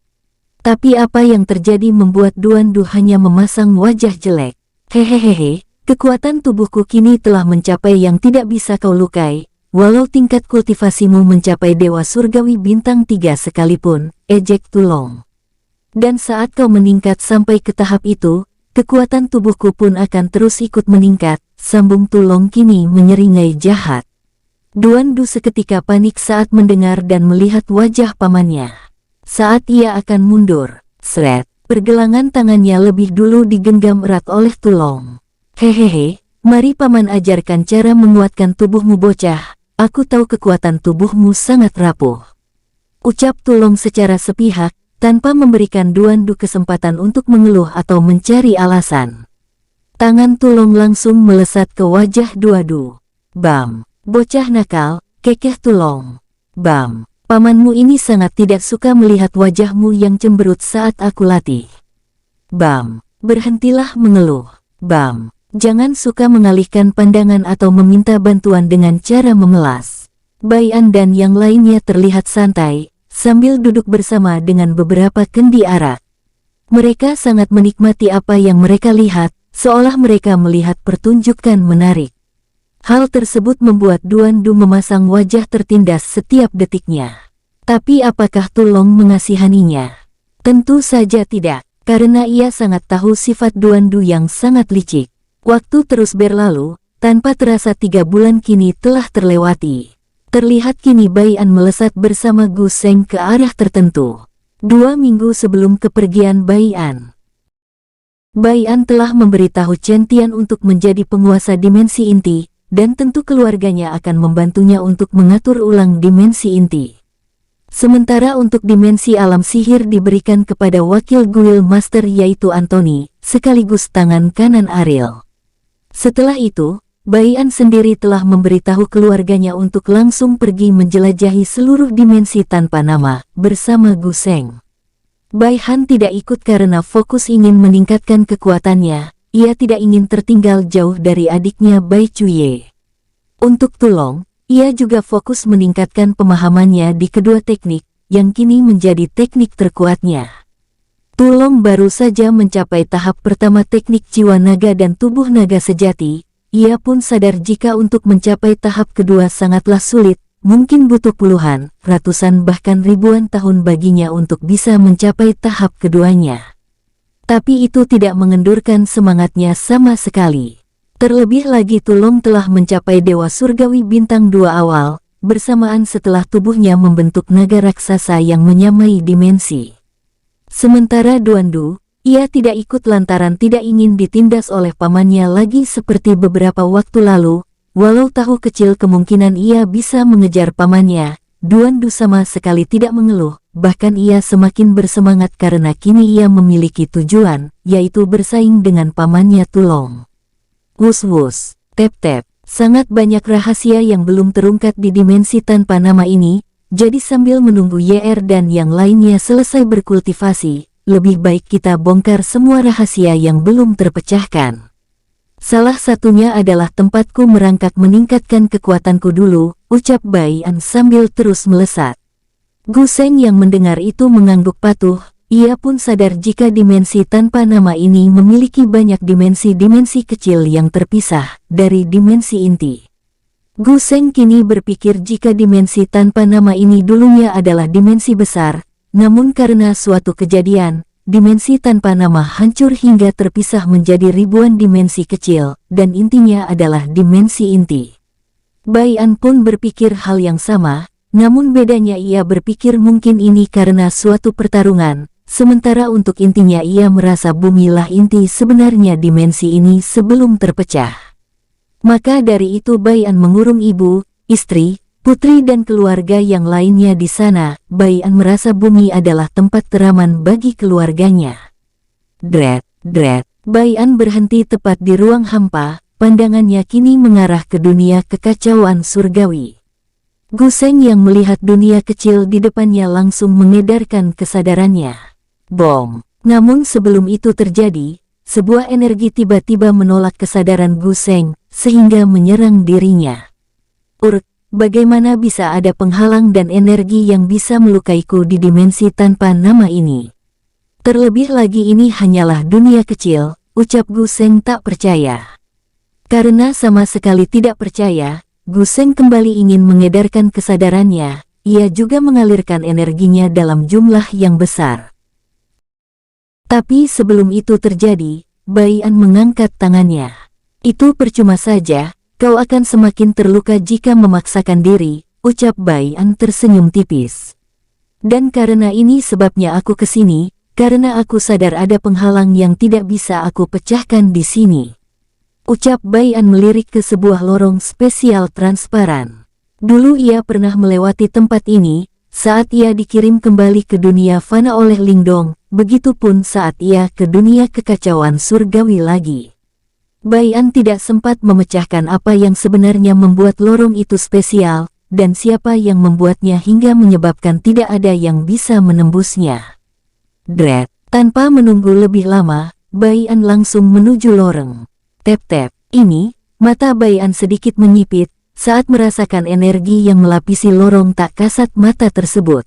Tapi apa yang terjadi membuat Duandu hanya memasang wajah jelek. Hehehe, kekuatan tubuhku kini telah mencapai yang tidak bisa kau lukai. Walau tingkat kultivasimu mencapai Dewa Surgawi bintang 3 sekalipun, ejek Tulong. Dan saat kau meningkat sampai ke tahap itu, kekuatan tubuhku pun akan terus ikut meningkat, sambung Tulong kini menyeringai jahat. Duandu seketika panik saat mendengar dan melihat wajah pamannya. Saat ia akan mundur, sret, pergelangan tangannya lebih dulu digenggam erat oleh Tulong. Hehehe, mari paman ajarkan cara menguatkan tubuhmu bocah. Aku tahu kekuatan tubuhmu sangat rapuh. Ucap Tulong secara sepihak, tanpa memberikan Duandu kesempatan untuk mengeluh atau mencari alasan. Tangan Tulong langsung melesat ke wajah Duandu. Bam! Bocah nakal, kekeh Tulong. Bam! Pamanmu ini sangat tidak suka melihat wajahmu yang cemberut saat aku latih. Bam! Berhentilah mengeluh. Bam! Jangan suka mengalihkan pandangan atau meminta bantuan dengan cara memelas. Bai An dan yang lainnya terlihat santai, sambil duduk bersama dengan beberapa kendi arak. Mereka sangat menikmati apa yang mereka lihat, seolah mereka melihat pertunjukan menarik. Hal tersebut membuat Duandu memasang wajah tertindas setiap detiknya. Tapi apakah Tulong mengasihaninya? Tentu saja tidak, karena ia sangat tahu sifat Duandu yang sangat licik. Waktu terus berlalu, tanpa terasa 3 bulan kini telah terlewati. Terlihat kini Bai An melesat bersama Gu Seng ke arah tertentu. 2 minggu sebelum kepergian Bai An. Bai An telah memberitahu Chen Tian untuk menjadi penguasa dimensi inti, dan tentu keluarganya akan membantunya untuk mengatur ulang dimensi inti. Sementara untuk dimensi alam sihir diberikan kepada wakil Guild Master yaitu Anthony, sekaligus tangan kanan Ariel. Setelah itu, Baian sendiri telah memberitahu keluarganya untuk langsung pergi menjelajahi seluruh dimensi tanpa nama bersama Gu Seng. Bai Han tidak ikut karena fokus ingin meningkatkan kekuatannya. Ia tidak ingin tertinggal jauh dari adiknya Bai Chuye. Untuk Tulong, ia juga fokus meningkatkan pemahamannya di kedua teknik yang kini menjadi teknik terkuatnya. Tulong baru saja mencapai tahap pertama teknik jiwa naga dan tubuh naga sejati. Ia pun sadar jika untuk mencapai tahap kedua sangatlah sulit, mungkin butuh puluhan, ratusan bahkan ribuan tahun baginya untuk bisa mencapai tahap keduanya. Tapi itu tidak mengendurkan semangatnya sama sekali. Terlebih lagi Tulong telah mencapai Dewa Surgawi Bintang 2 awal, bersamaan setelah tubuhnya membentuk naga raksasa yang menyamai dimensi. Sementara Duandu, ia tidak ikut lantaran tidak ingin ditindas oleh pamannya lagi seperti beberapa waktu lalu. Walau tahu kecil kemungkinan ia bisa mengejar pamannya, Duandu sama sekali tidak mengeluh, bahkan ia semakin bersemangat karena kini ia memiliki tujuan, yaitu bersaing dengan pamannya Tulong. Wus-wus, tep-tep, sangat banyak rahasia yang belum terungkap di dimensi tanpa nama ini, jadi sambil menunggu YR dan yang lainnya selesai berkultivasi, lebih baik kita bongkar semua rahasia yang belum terpecahkan. Salah satunya adalah tempatku merangkak meningkatkan kekuatanku dulu, ucap Baian sambil terus melesat. Gu Seng yang mendengar itu mengangguk patuh, ia pun sadar jika dimensi tanpa nama ini memiliki banyak dimensi-dimensi kecil yang terpisah dari dimensi inti. Gu Seng kini berpikir jika dimensi tanpa nama ini dulunya adalah dimensi besar, namun karena suatu kejadian, dimensi tanpa nama hancur hingga terpisah menjadi ribuan dimensi kecil, dan intinya adalah dimensi inti. Baian pun berpikir hal yang sama, namun bedanya ia berpikir mungkin ini karena suatu pertarungan, sementara untuk intinya ia merasa bumilah inti sebenarnya dimensi ini sebelum terpecah. Maka dari itu Baian mengurung ibu, istri, putri dan keluarga yang lainnya di sana. Baian merasa bumi adalah tempat teraman bagi keluarganya. Dret, dret. Baian berhenti tepat di ruang hampa, pandangannya kini mengarah ke dunia kekacauan surgawi. Gu Seng yang melihat dunia kecil di depannya langsung mengedarkan kesadarannya. Bom! Namun sebelum itu terjadi, sebuah energi tiba-tiba menolak kesadaran Gu Seng, sehingga menyerang dirinya. Bagaimana bisa ada penghalang dan energi yang bisa melukaiku di dimensi tanpa nama ini? Terlebih lagi ini hanyalah dunia kecil, ucap Gu Seng tak percaya. Karena sama sekali tidak percaya, Gu Seng kembali ingin mengedarkan kesadarannya, ia juga mengalirkan energinya dalam jumlah yang besar. Tapi sebelum itu terjadi, Baian mengangkat tangannya. Itu percuma saja. Kau akan semakin terluka jika memaksakan diri, ucap Baian tersenyum tipis. Dan karena ini sebabnya aku kesini, karena aku sadar ada penghalang yang tidak bisa aku pecahkan di sini. Ucap Baian melirik ke sebuah lorong spesial transparan. Dulu ia pernah melewati tempat ini, saat ia dikirim kembali ke dunia fana oleh Lingdong, begitupun saat ia ke dunia kekacauan surgawi lagi. Baian tidak sempat memecahkan apa yang sebenarnya membuat lorong itu spesial, dan siapa yang membuatnya hingga menyebabkan tidak ada yang bisa menembusnya. Dret, tanpa menunggu lebih lama, Baian langsung menuju lorong. Tep-tep, ini, mata Baian sedikit menyipit, saat merasakan energi yang melapisi lorong tak kasat mata tersebut.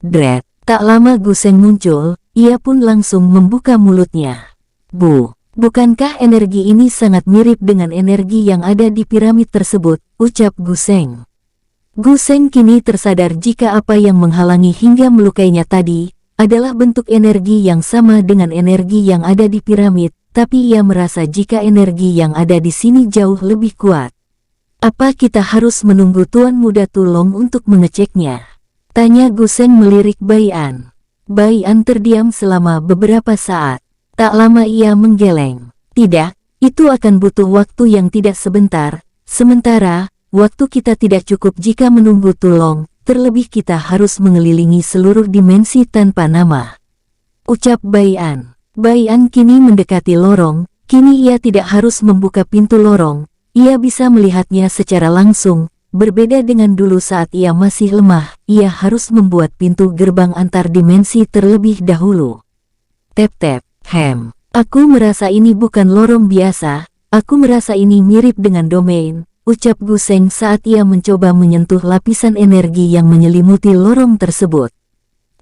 Dret, tak lama Gu Seng muncul, ia pun langsung membuka mulutnya. Bu! Bukankah energi ini sangat mirip dengan energi yang ada di piramid tersebut, ucap Gu Seng. Gu Seng kini tersadar jika apa yang menghalangi hingga melukainya tadi, adalah bentuk energi yang sama dengan energi yang ada di piramid, tapi ia merasa jika energi yang ada di sini jauh lebih kuat. Apa kita harus menunggu Tuan Muda Tulong untuk mengeceknya? Tanya Gu Seng melirik Baian. Baian terdiam selama beberapa saat. Tak lama ia menggeleng. Tidak, itu akan butuh waktu yang tidak sebentar. Sementara, waktu kita tidak cukup jika menunggu Tulong, terlebih kita harus mengelilingi seluruh dimensi tanpa nama. Ucap Baian. Baian kini mendekati lorong, kini ia tidak harus membuka pintu lorong, ia bisa melihatnya secara langsung. Berbeda dengan dulu saat ia masih lemah, ia harus membuat pintu gerbang antar dimensi terlebih dahulu. Tep-tep, aku merasa ini bukan lorong biasa, aku merasa ini mirip dengan domain, ucap Gu Seng saat ia mencoba menyentuh lapisan energi yang menyelimuti lorong tersebut.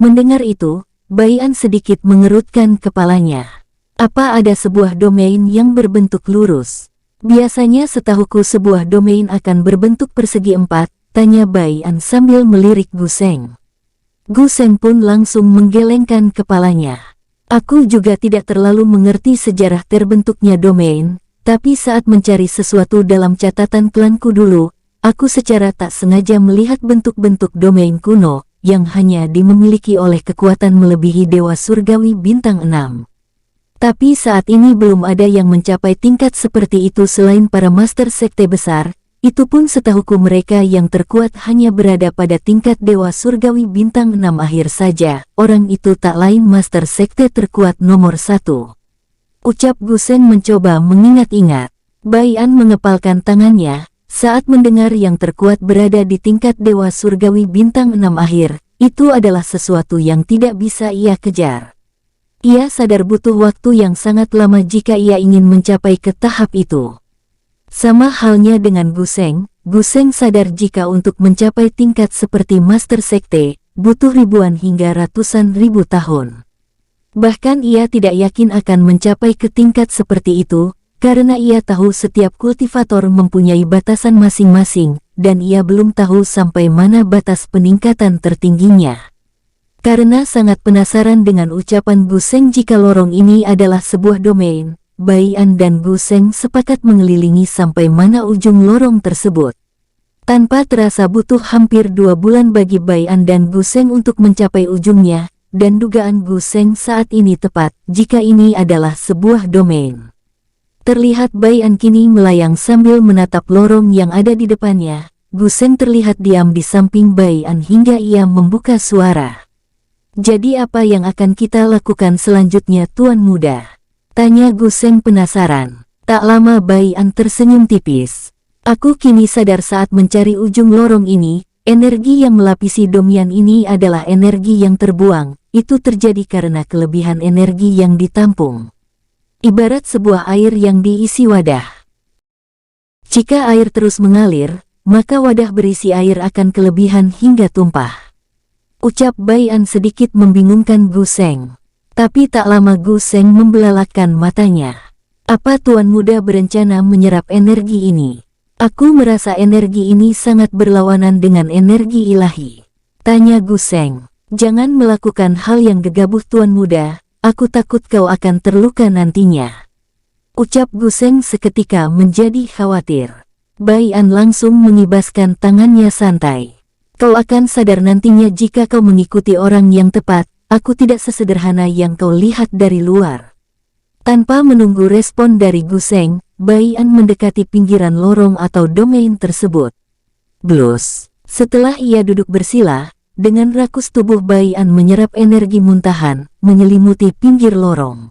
Mendengar itu, Bai An sedikit mengerutkan kepalanya. Apa ada sebuah domain yang berbentuk lurus? Biasanya setahuku sebuah domain akan berbentuk persegi 4, tanya Bai An sambil melirik Gu Seng. Gu Seng pun langsung menggelengkan kepalanya. Aku juga tidak terlalu mengerti sejarah terbentuknya domain, tapi saat mencari sesuatu dalam catatan klanku dulu, aku secara tak sengaja melihat bentuk-bentuk domain kuno, yang hanya dimiliki oleh kekuatan melebihi Dewa Surgawi bintang 6. Tapi saat ini belum ada yang mencapai tingkat seperti itu selain para master sekte besar, itu pun setahuku mereka yang terkuat hanya berada pada tingkat Dewa Surgawi bintang 6 akhir saja, orang itu tak lain master sekte terkuat nomor 1. Ucap Gu Seng mencoba mengingat-ingat. Bai An mengepalkan tangannya, saat mendengar yang terkuat berada di tingkat Dewa Surgawi bintang 6 akhir, itu adalah sesuatu yang tidak bisa ia kejar. Ia sadar butuh waktu yang sangat lama jika ia ingin mencapai ke tahap itu. Sama halnya dengan Gu Seng sadar jika untuk mencapai tingkat seperti Master Sekte, butuh ribuan hingga ratusan ribu tahun. Bahkan ia tidak yakin akan mencapai ke tingkat seperti itu, karena ia tahu setiap kultivator mempunyai batasan masing-masing, dan ia belum tahu sampai mana batas peningkatan tertingginya. Karena sangat penasaran dengan ucapan Gu Seng jika lorong ini adalah sebuah domain, Bai An dan Gu Seng sepakat mengelilingi sampai mana ujung lorong tersebut. Tanpa terasa butuh hampir 2 bulan bagi Bai An dan Gu Seng untuk mencapai ujungnya, dan dugaan Gu Seng saat ini tepat jika ini adalah sebuah domain. Terlihat Bai An kini melayang sambil menatap lorong yang ada di depannya. Gu Seng terlihat diam di samping Bai An hingga ia membuka suara. Jadi apa yang akan kita lakukan selanjutnya Tuan Muda? Tanya Gu Seng penasaran. Tak lama Bai An tersenyum tipis. Aku kini sadar saat mencari ujung lorong ini, energi yang melapisi domian ini adalah energi yang terbuang. Itu terjadi karena kelebihan energi yang ditampung. Ibarat sebuah air yang diisi wadah. Jika air terus mengalir, maka wadah berisi air akan kelebihan hingga tumpah. Ucap Bai An sedikit membingungkan Gu Seng. Tapi tak lama Gu Seng membelalakkan matanya. Apa Tuan Muda berencana menyerap energi ini? Aku merasa energi ini sangat berlawanan dengan energi ilahi. Tanya Gu Seng. Jangan melakukan hal yang gegabah Tuan Muda, aku takut kau akan terluka nantinya. Ucap Gu Seng seketika menjadi khawatir. Bai An langsung mengibaskan tangannya santai. Kau akan sadar nantinya jika kau mengikuti orang yang tepat, aku tidak sesederhana yang kau lihat dari luar. Tanpa menunggu respon dari Gu Seng, Bai An mendekati pinggiran lorong atau domain tersebut. Blus. Setelah ia duduk bersila, dengan rakus tubuh Bai An menyerap energi muntahan, menyelimuti pinggir lorong.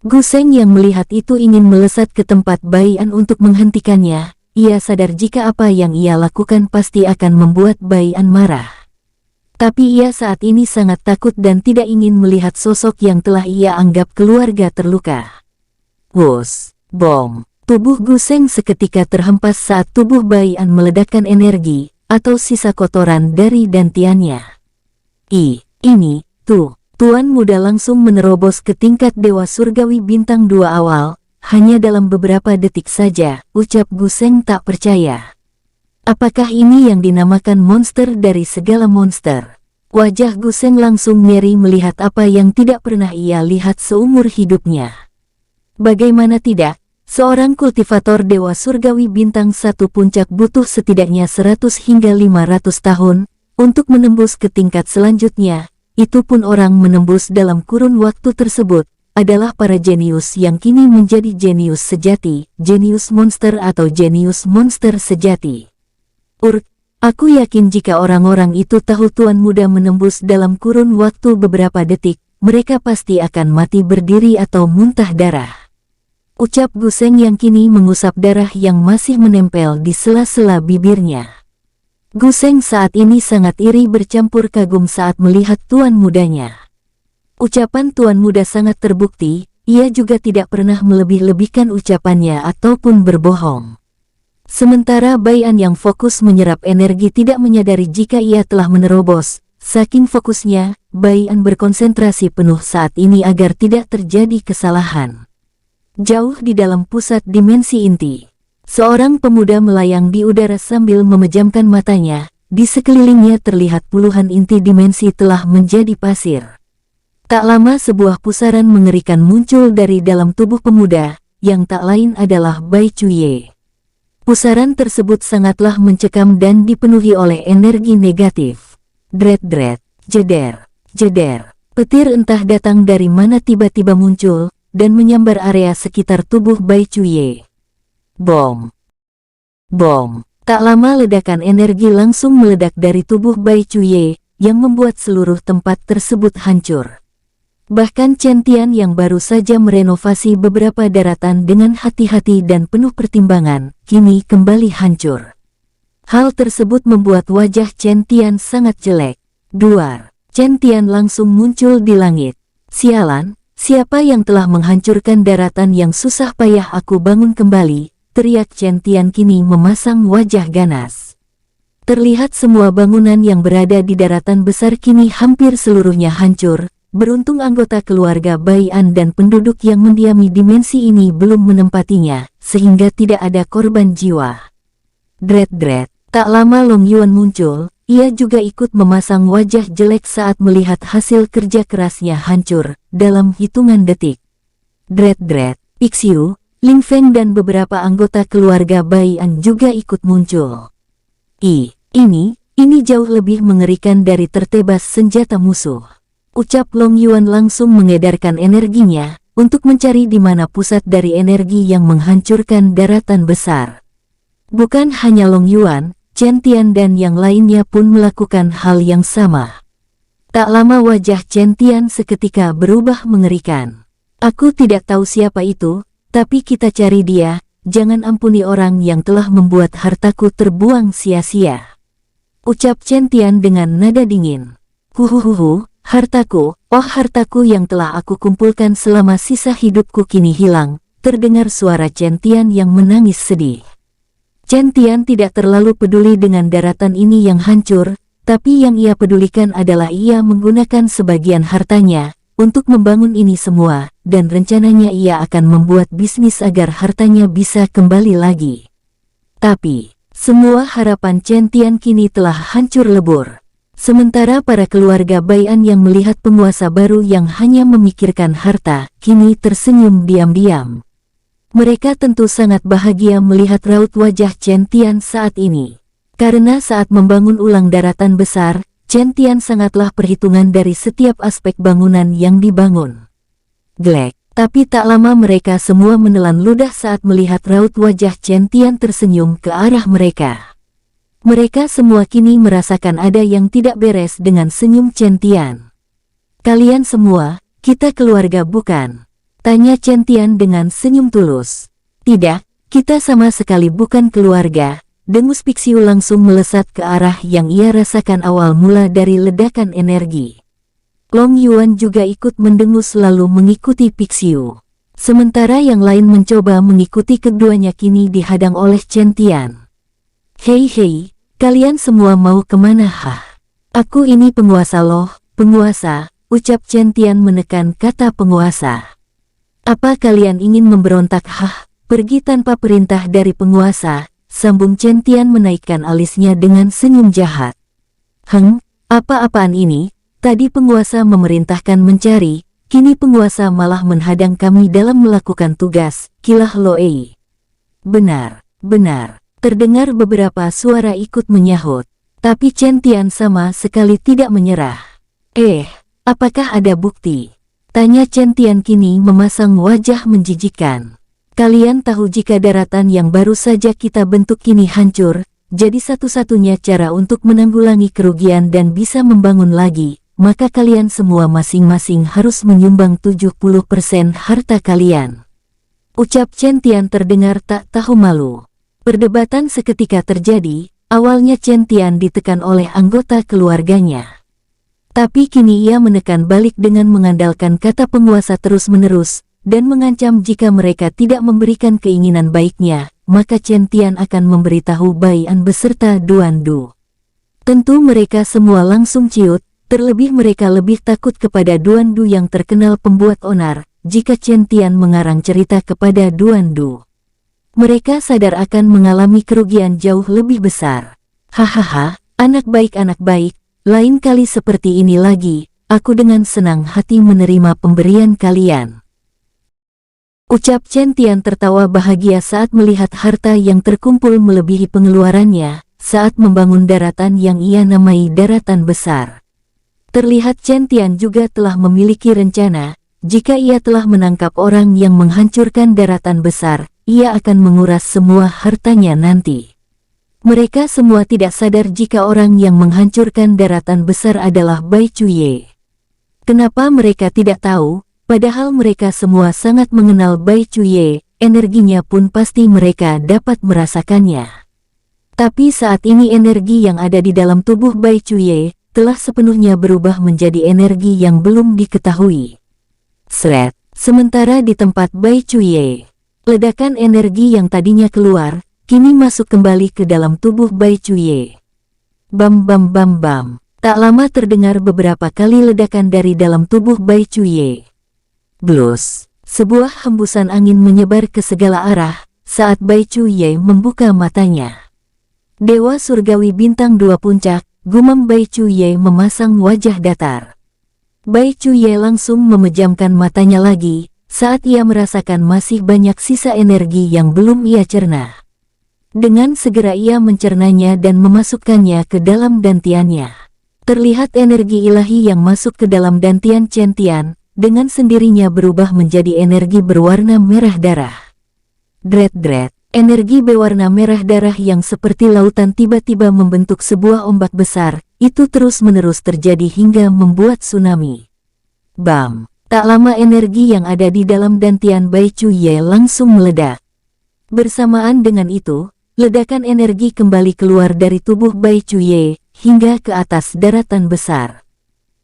Gu Seng yang melihat itu ingin melesat ke tempat Bai An untuk menghentikannya. Ia sadar jika apa yang ia lakukan pasti akan membuat Bai An marah. Tapi ia saat ini sangat takut dan tidak ingin melihat sosok yang telah ia anggap keluarga terluka. Wus, bom. Tubuh Gu Seng seketika terhempas saat tubuh Bai An meledakkan energi, atau sisa kotoran dari dantiannya. Ini, Tuan Muda langsung menerobos ke tingkat Dewa Surgawi bintang 2 awal. Hanya dalam beberapa detik saja, ucap Gu Seng tak percaya. Apakah ini yang dinamakan monster dari segala monster? Wajah Gu Seng langsung ngeri melihat apa yang tidak pernah ia lihat seumur hidupnya. Bagaimana tidak, seorang kultivator Dewa Surgawi bintang 1 puncak butuh setidaknya 100 hingga 500 tahun, untuk menembus ke tingkat selanjutnya, itu pun orang menembus dalam kurun waktu tersebut. Adalah para jenius yang kini menjadi jenius sejati, jenius monster atau jenius monster sejati. Aku yakin jika orang-orang itu tahu Tuan Muda menembus dalam kurun waktu beberapa detik, mereka pasti akan mati berdiri atau muntah darah. Ucap Guseng yang kini mengusap darah yang masih menempel di sela-sela bibirnya. Guseng saat ini sangat iri bercampur kagum saat melihat tuan mudanya. Ucapan tuan muda sangat terbukti, ia juga tidak pernah melebih-lebihkan ucapannya ataupun berbohong. Sementara Bai An yang fokus menyerap energi tidak menyadari jika ia telah menerobos. Saking fokusnya, Bai An berkonsentrasi penuh saat ini agar tidak terjadi kesalahan. Jauh di dalam pusat dimensi inti, seorang pemuda melayang di udara sambil memejamkan matanya. Di sekelilingnya terlihat puluhan inti dimensi telah menjadi pasir. Tak lama sebuah pusaran mengerikan muncul dari dalam tubuh pemuda, yang tak lain adalah Bai Cuye. Pusaran tersebut sangatlah mencekam dan dipenuhi oleh energi negatif. Dret-dret, jeder, jeder. Petir entah datang dari mana tiba-tiba muncul, dan menyambar area sekitar tubuh Bai Cuye. Bom. Bom. Tak lama ledakan energi langsung meledak dari tubuh Bai Cuye, yang membuat seluruh tempat tersebut hancur. Bahkan Chen Tian yang baru saja merenovasi beberapa daratan dengan hati-hati dan penuh pertimbangan, kini kembali hancur. Hal tersebut membuat wajah Chen Tian sangat jelek. Duar. Chen Tian langsung muncul di langit. Sialan, siapa yang telah menghancurkan daratan yang susah payah aku bangun kembali, teriak Chen Tian kini memasang wajah ganas. Terlihat semua bangunan yang berada di daratan besar kini hampir seluruhnya hancur. Beruntung anggota keluarga Bai An dan penduduk yang mendiami dimensi ini belum menempatinya, sehingga tidak ada korban jiwa. Dret-dret. Tak lama Long Yuan muncul, ia juga ikut memasang wajah jelek saat melihat hasil kerja kerasnya hancur, dalam hitungan detik. Dret-dret. Pixiu, Ling Feng dan beberapa anggota keluarga Bai An juga ikut muncul. Ini jauh lebih mengerikan dari tertebas senjata musuh. Ucap Long Yuan langsung mengedarkan energinya, untuk mencari di mana pusat dari energi yang menghancurkan daratan besar. Bukan hanya Long Yuan, Chen Tian dan yang lainnya pun melakukan hal yang sama. Tak lama wajah Chen Tian seketika berubah mengerikan. Aku tidak tahu siapa itu, tapi kita cari dia, jangan ampuni orang yang telah membuat hartaku terbuang sia-sia. Ucap Chen Tian dengan nada dingin. Huhuhuhu, hartaku, oh hartaku yang telah aku kumpulkan selama sisa hidupku kini hilang, terdengar suara Chen Tian yang menangis sedih. Chen Tian tidak terlalu peduli dengan daratan ini yang hancur, tapi yang ia pedulikan adalah ia menggunakan sebagian hartanya untuk membangun ini semua, dan rencananya ia akan membuat bisnis agar hartanya bisa kembali lagi. Tapi, semua harapan Chen Tian kini telah hancur lebur. Sementara para keluarga Bai An yang melihat penguasa baru yang hanya memikirkan harta, kini tersenyum diam-diam. Mereka tentu sangat bahagia melihat raut wajah Chen Tian saat ini. Karena saat membangun ulang daratan besar, Chen Tian sangatlah perhitungan dari setiap aspek bangunan yang dibangun. Glek, tapi tak lama mereka semua menelan ludah saat melihat raut wajah Chen Tian tersenyum ke arah mereka. Mereka semua kini merasakan ada yang tidak beres dengan senyum Chen Tian. Kalian semua, kita keluarga bukan? Tanya Chen Tian dengan senyum tulus. Tidak, kita sama sekali bukan keluarga. Dengus Pixiu langsung melesat ke arah yang ia rasakan awal mula dari ledakan energi. Long Yuan juga ikut mendengus lalu mengikuti Pixiu. Sementara yang lain mencoba mengikuti keduanya kini dihadang oleh Chen Tian. Hei, kalian semua mau kemana? Aku ini penguasa loh, penguasa, ucap Chen Tian menekan kata penguasa. Apa kalian ingin memberontak? Pergi tanpa perintah dari penguasa, sambung Chen Tian menaikkan alisnya dengan senyum jahat. Apa-apaan ini? Tadi penguasa memerintahkan mencari, kini penguasa malah menghadang kami dalam melakukan tugas, kilah Loei. Benar. Terdengar beberapa suara ikut menyahut, tapi Chen Tian sama sekali tidak menyerah. Apakah ada bukti? Tanya Chen Tian kini memasang wajah menjijikkan. Kalian tahu jika daratan yang baru saja kita bentuk kini hancur, jadi satu-satunya cara untuk menanggulangi kerugian dan bisa membangun lagi, maka kalian semua masing-masing harus menyumbang 70% harta kalian. Ucap Chen Tian terdengar tak tahu malu. Perdebatan seketika terjadi, awalnya Chen Tian ditekan oleh anggota keluarganya. Tapi kini ia menekan balik dengan mengandalkan kata penguasa terus-menerus, dan mengancam jika mereka tidak memberikan keinginan baiknya, maka Chen Tian akan memberitahu Bai An beserta Duan Du. Tentu mereka semua langsung ciut, terlebih mereka lebih takut kepada Duan Du yang terkenal pembuat onar, jika Chen Tian mengarang cerita kepada Duan Du. Mereka sadar akan mengalami kerugian jauh lebih besar. Hahaha, anak baik, lain kali seperti ini lagi, aku dengan senang hati menerima pemberian kalian. Ucap Chen Tian tertawa bahagia saat melihat harta yang terkumpul melebihi pengeluarannya, saat membangun daratan yang ia namai daratan besar. Terlihat Chen Tian juga telah memiliki rencana. Jika ia telah menangkap orang yang menghancurkan daratan besar, ia akan menguras semua hartanya nanti. Mereka semua tidak sadar jika orang yang menghancurkan daratan besar adalah Bai Chuye. Kenapa mereka tidak tahu? Padahal mereka semua sangat mengenal Bai Chuye, energinya pun pasti mereka dapat merasakannya. Tapi saat ini energi yang ada di dalam tubuh Bai Chuye telah sepenuhnya berubah menjadi energi yang belum diketahui. Sret, sementara di tempat Bai Chuye, ledakan energi yang tadinya keluar, kini masuk kembali ke dalam tubuh Bai Chuye. Bam bam bam bam, tak lama terdengar beberapa kali ledakan dari dalam tubuh Bai Chuye. Blus, sebuah hembusan angin menyebar ke segala arah, saat Bai Chuye membuka matanya. Dewa Surgawi Bintang 2 Puncak, gumam Bai Chuye memasang wajah datar. Bai Chuye langsung memejamkan matanya lagi, saat ia merasakan masih banyak sisa energi yang belum ia cerna. Dengan segera ia mencernanya dan memasukkannya ke dalam dantiannya. Terlihat energi ilahi yang masuk ke dalam dantian Chen Tian, dengan sendirinya berubah menjadi energi berwarna merah darah. Dret-dret, energi berwarna merah darah yang seperti lautan tiba-tiba membentuk sebuah ombak besar. Itu terus-menerus terjadi hingga membuat tsunami. Bam! Tak lama energi yang ada di dalam dantian Bai Chuye langsung meledak. Bersamaan dengan itu, ledakan energi kembali keluar dari tubuh Bai Chuye, hingga ke atas daratan besar.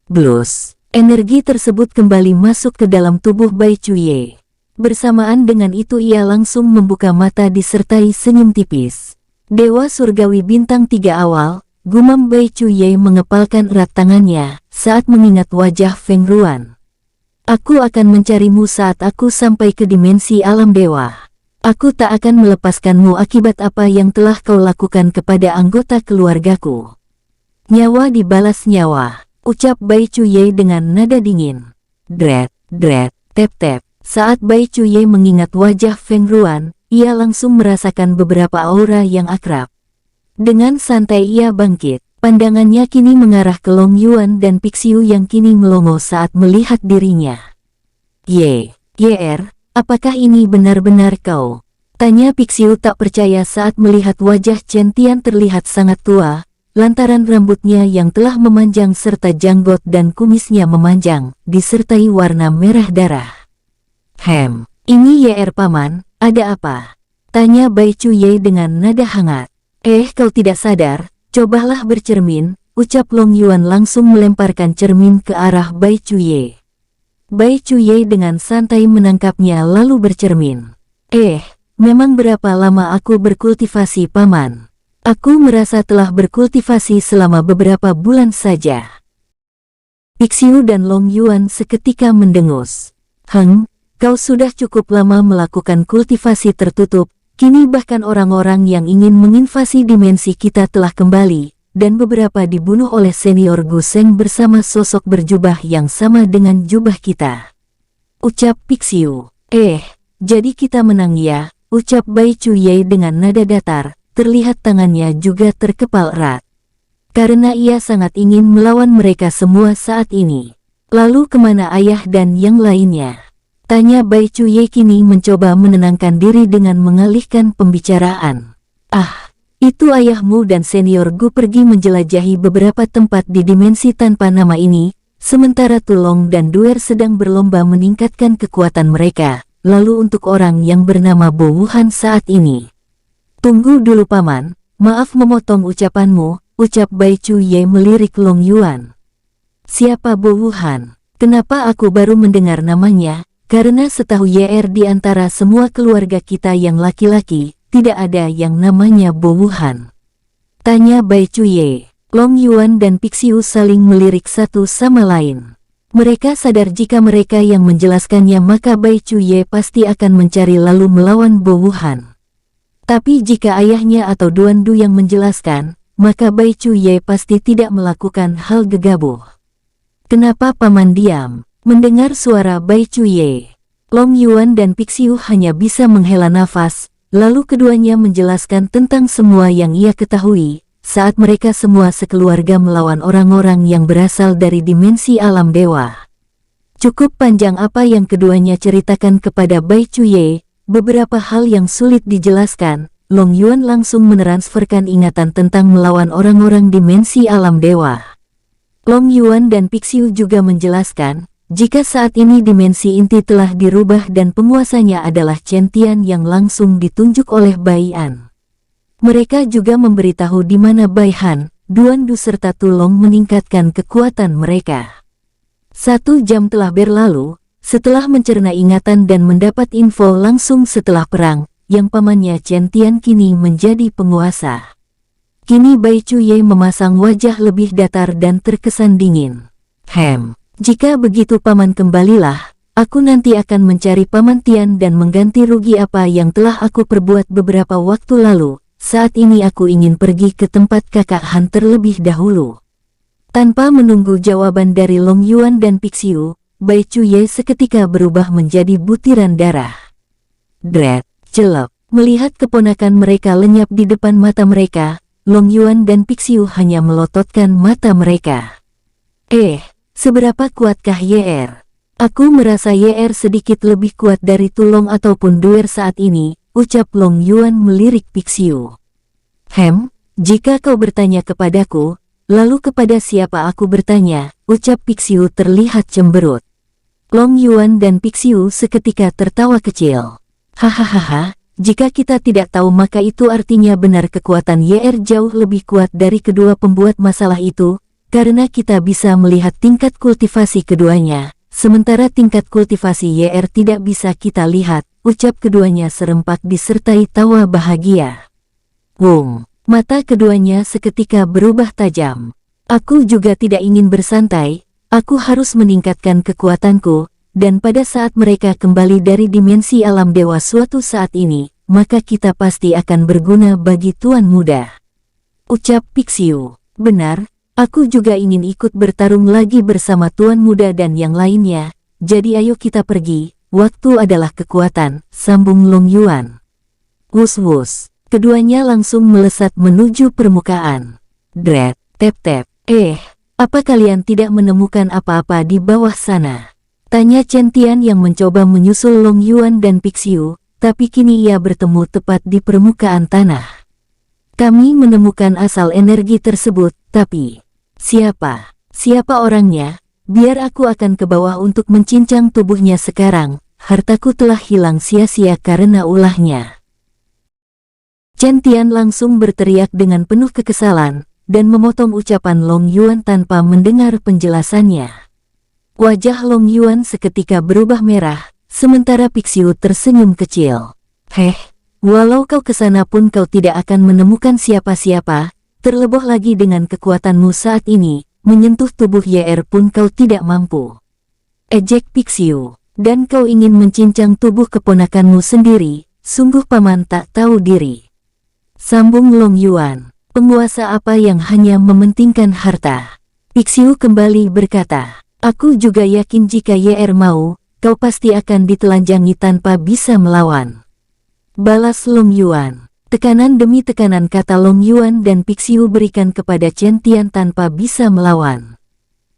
Blus! Energi tersebut kembali masuk ke dalam tubuh Bai Chuye. Bersamaan dengan itu ia langsung membuka mata disertai senyum tipis. Dewa Surgawi Bintang 3 awal, gumam Bai Chuye mengepalkan erat tangannya saat mengingat wajah Feng Ruan. Aku akan mencarimu saat aku sampai ke dimensi alam dewa. Aku tak akan melepaskanmu akibat apa yang telah kau lakukan kepada anggota keluargaku. Nyawa dibalas nyawa, ucap Bai Chuye dengan nada dingin. Dret, dret, tep tep. Saat Bai Chuye mengingat wajah Feng Ruan, ia langsung merasakan beberapa aura yang akrab. Dengan santai ia bangkit, pandangannya kini mengarah ke Long Yuan dan Pixiu yang kini melongo saat melihat dirinya. Yer, apakah ini benar-benar kau? Tanya Pixiu tak percaya saat melihat wajah Chen Tian terlihat sangat tua, lantaran rambutnya yang telah memanjang serta janggot dan kumisnya memanjang, disertai warna merah darah. Ini Yer paman, ada apa? Tanya Bai Chuye dengan nada hangat. Kau tidak sadar, cobalah bercermin, ucap Long Yuan langsung melemparkan cermin ke arah Bai Chuye. Bai Chuye dengan santai menangkapnya lalu bercermin. Memang berapa lama aku berkultivasi paman? Aku merasa telah berkultivasi selama beberapa bulan saja. Pixiu dan Long Yuan seketika mendengus. Kau sudah cukup lama melakukan kultivasi tertutup. Kini bahkan orang-orang yang ingin menginvasi dimensi kita telah kembali, dan beberapa dibunuh oleh senior Gu Seng bersama sosok berjubah yang sama dengan jubah kita. Ucap Pixiu. Jadi kita menang ya, ucap Bai Chuye dengan nada datar, terlihat tangannya juga terkepal erat. Karena ia sangat ingin melawan mereka semua saat ini. Lalu kemana ayah dan yang lainnya? Tanya Bai Chuye kini mencoba menenangkan diri dengan mengalihkan pembicaraan. Itu ayahmu dan senior Gu pergi menjelajahi beberapa tempat di dimensi tanpa nama ini, sementara Tulong dan Duer sedang berlomba meningkatkan kekuatan mereka, lalu untuk orang yang bernama Bo Wuhan saat ini. Tunggu dulu paman, maaf memotong ucapanmu, ucap Bai Chuye melirik Long Yuan. Siapa Bo Wuhan? Kenapa aku baru mendengar namanya? Karena setahu YR di antara semua keluarga kita yang laki-laki, tidak ada yang namanya Bo Wuhan. Tanya Bai Chuye. Long Yuan dan Pixiu saling melirik satu sama lain. Mereka sadar jika mereka yang menjelaskannya maka Bai Chuye pasti akan mencari lalu melawan Bo Wuhan. Tapi jika ayahnya atau Duan Du yang menjelaskan, maka Bai Chuye pasti tidak melakukan hal gegabah. Kenapa paman diam? Mendengar suara Bai Chuye, Long Yuan dan Pixiu hanya bisa menghela nafas, lalu keduanya menjelaskan tentang semua yang ia ketahui, saat mereka semua sekeluarga melawan orang-orang yang berasal dari dimensi alam dewa. Cukup panjang apa yang keduanya ceritakan kepada Bai Chuye, beberapa hal yang sulit dijelaskan. Long Yuan langsung mentransferkan ingatan tentang melawan orang-orang dimensi alam dewa. Long Yuan dan Pixiu juga menjelaskan, jika saat ini dimensi inti telah dirubah dan penguasanya adalah Chen Tian yang langsung ditunjuk oleh Bai An. Mereka juga memberitahu di mana Bai Han, Duan Du serta Tulong meningkatkan kekuatan mereka. 1 jam telah berlalu, setelah mencerna ingatan dan mendapat info langsung setelah perang, yang pamannya Chen Tian kini menjadi penguasa. Kini Bai Chuye memasang wajah lebih datar dan terkesan dingin. Jika begitu paman kembalilah, aku nanti akan mencari paman Tian dan mengganti rugi apa yang telah aku perbuat beberapa waktu lalu. Saat ini aku ingin pergi ke tempat kakak Han terlebih dahulu. Tanpa menunggu jawaban dari Long Yuan dan Pixiu, Bai Chuye seketika berubah menjadi butiran darah. Dret, celep. Melihat keponakan mereka lenyap di depan mata mereka, Long Yuan dan Pixiu hanya melototkan mata mereka. Seberapa kuatkah YR? Aku merasa YR sedikit lebih kuat dari Tulong ataupun Duer saat ini, ucap Long Yuan melirik Pixiu. Jika kau bertanya kepadaku, lalu kepada siapa aku bertanya, ucap Pixiu terlihat cemberut. Long Yuan dan Pixiu seketika tertawa kecil. Hahaha, jika kita tidak tahu maka itu artinya benar kekuatan YR jauh lebih kuat dari kedua pembuat masalah itu, karena kita bisa melihat tingkat kultivasi keduanya, sementara tingkat kultivasi YR tidak bisa kita lihat, ucap keduanya serempak disertai tawa bahagia. Mata keduanya seketika berubah tajam. Aku juga tidak ingin bersantai, aku harus meningkatkan kekuatanku, dan pada saat mereka kembali dari dimensi alam dewa suatu saat ini, maka kita pasti akan berguna bagi Tuan Muda. Ucap Pixiu. Benar, aku juga ingin ikut bertarung lagi bersama Tuan Muda dan yang lainnya, jadi ayo kita pergi. Waktu adalah kekuatan, sambung Long Yuan. Wus-wus, keduanya langsung melesat menuju permukaan. Dret, tep-tep. Apa kalian tidak menemukan apa-apa di bawah sana? Tanya Chen Tian yang mencoba menyusul Long Yuan dan Pixiu, tapi kini ia bertemu tepat di permukaan tanah. Kami menemukan asal energi tersebut, tapi siapa orangnya? Biar aku akan ke bawah untuk mencincang tubuhnya sekarang, hartaku telah hilang sia-sia karena ulahnya. Chen Tian langsung berteriak dengan penuh kekesalan, dan memotong ucapan Long Yuan tanpa mendengar penjelasannya. Wajah Long Yuan seketika berubah merah, sementara Pixiu tersenyum kecil. Walau kau kesana pun kau tidak akan menemukan siapa-siapa, terlebih lagi dengan kekuatanmu saat ini. Menyentuh tubuh YR pun kau tidak mampu. Ejek Pixiu, dan kau ingin mencincang tubuh keponakanmu sendiri, sungguh paman tak tahu diri. Sambung Long Yuan, penguasa apa yang hanya mementingkan harta. Pixiu kembali berkata, aku juga yakin jika YR mau, kau pasti akan ditelanjangi tanpa bisa melawan. Balas Long Yuan. Tekanan demi tekanan kata Long Yuan dan Pixiu berikan kepada Chen Tian tanpa bisa melawan.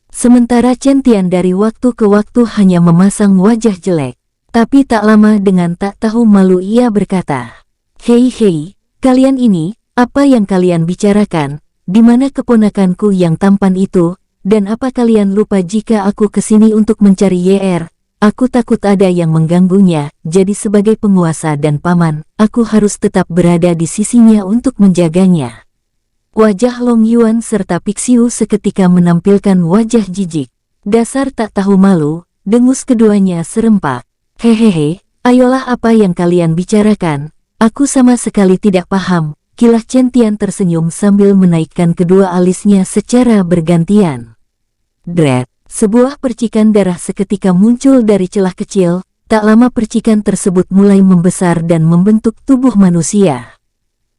Sementara Chen Tian dari waktu ke waktu hanya memasang wajah jelek. Tapi tak lama dengan tak tahu malu ia berkata, Hei, kalian ini, apa yang kalian bicarakan? Di mana keponakanku yang tampan itu? Dan apa kalian lupa jika aku kesini untuk mencari YR? aku takut ada yang mengganggunya, jadi sebagai penguasa dan paman, aku harus tetap berada di sisinya untuk menjaganya. Wajah Long Yuan serta Pixiu seketika menampilkan wajah jijik. Dasar tak tahu malu, dengus keduanya serempak. Hehehe, ayolah apa yang kalian bicarakan, aku sama sekali tidak paham. Kilah Chen Tian tersenyum sambil menaikkan kedua alisnya secara bergantian. Dret. Sebuah percikan darah seketika muncul dari celah kecil, tak lama percikan tersebut mulai membesar dan membentuk tubuh manusia.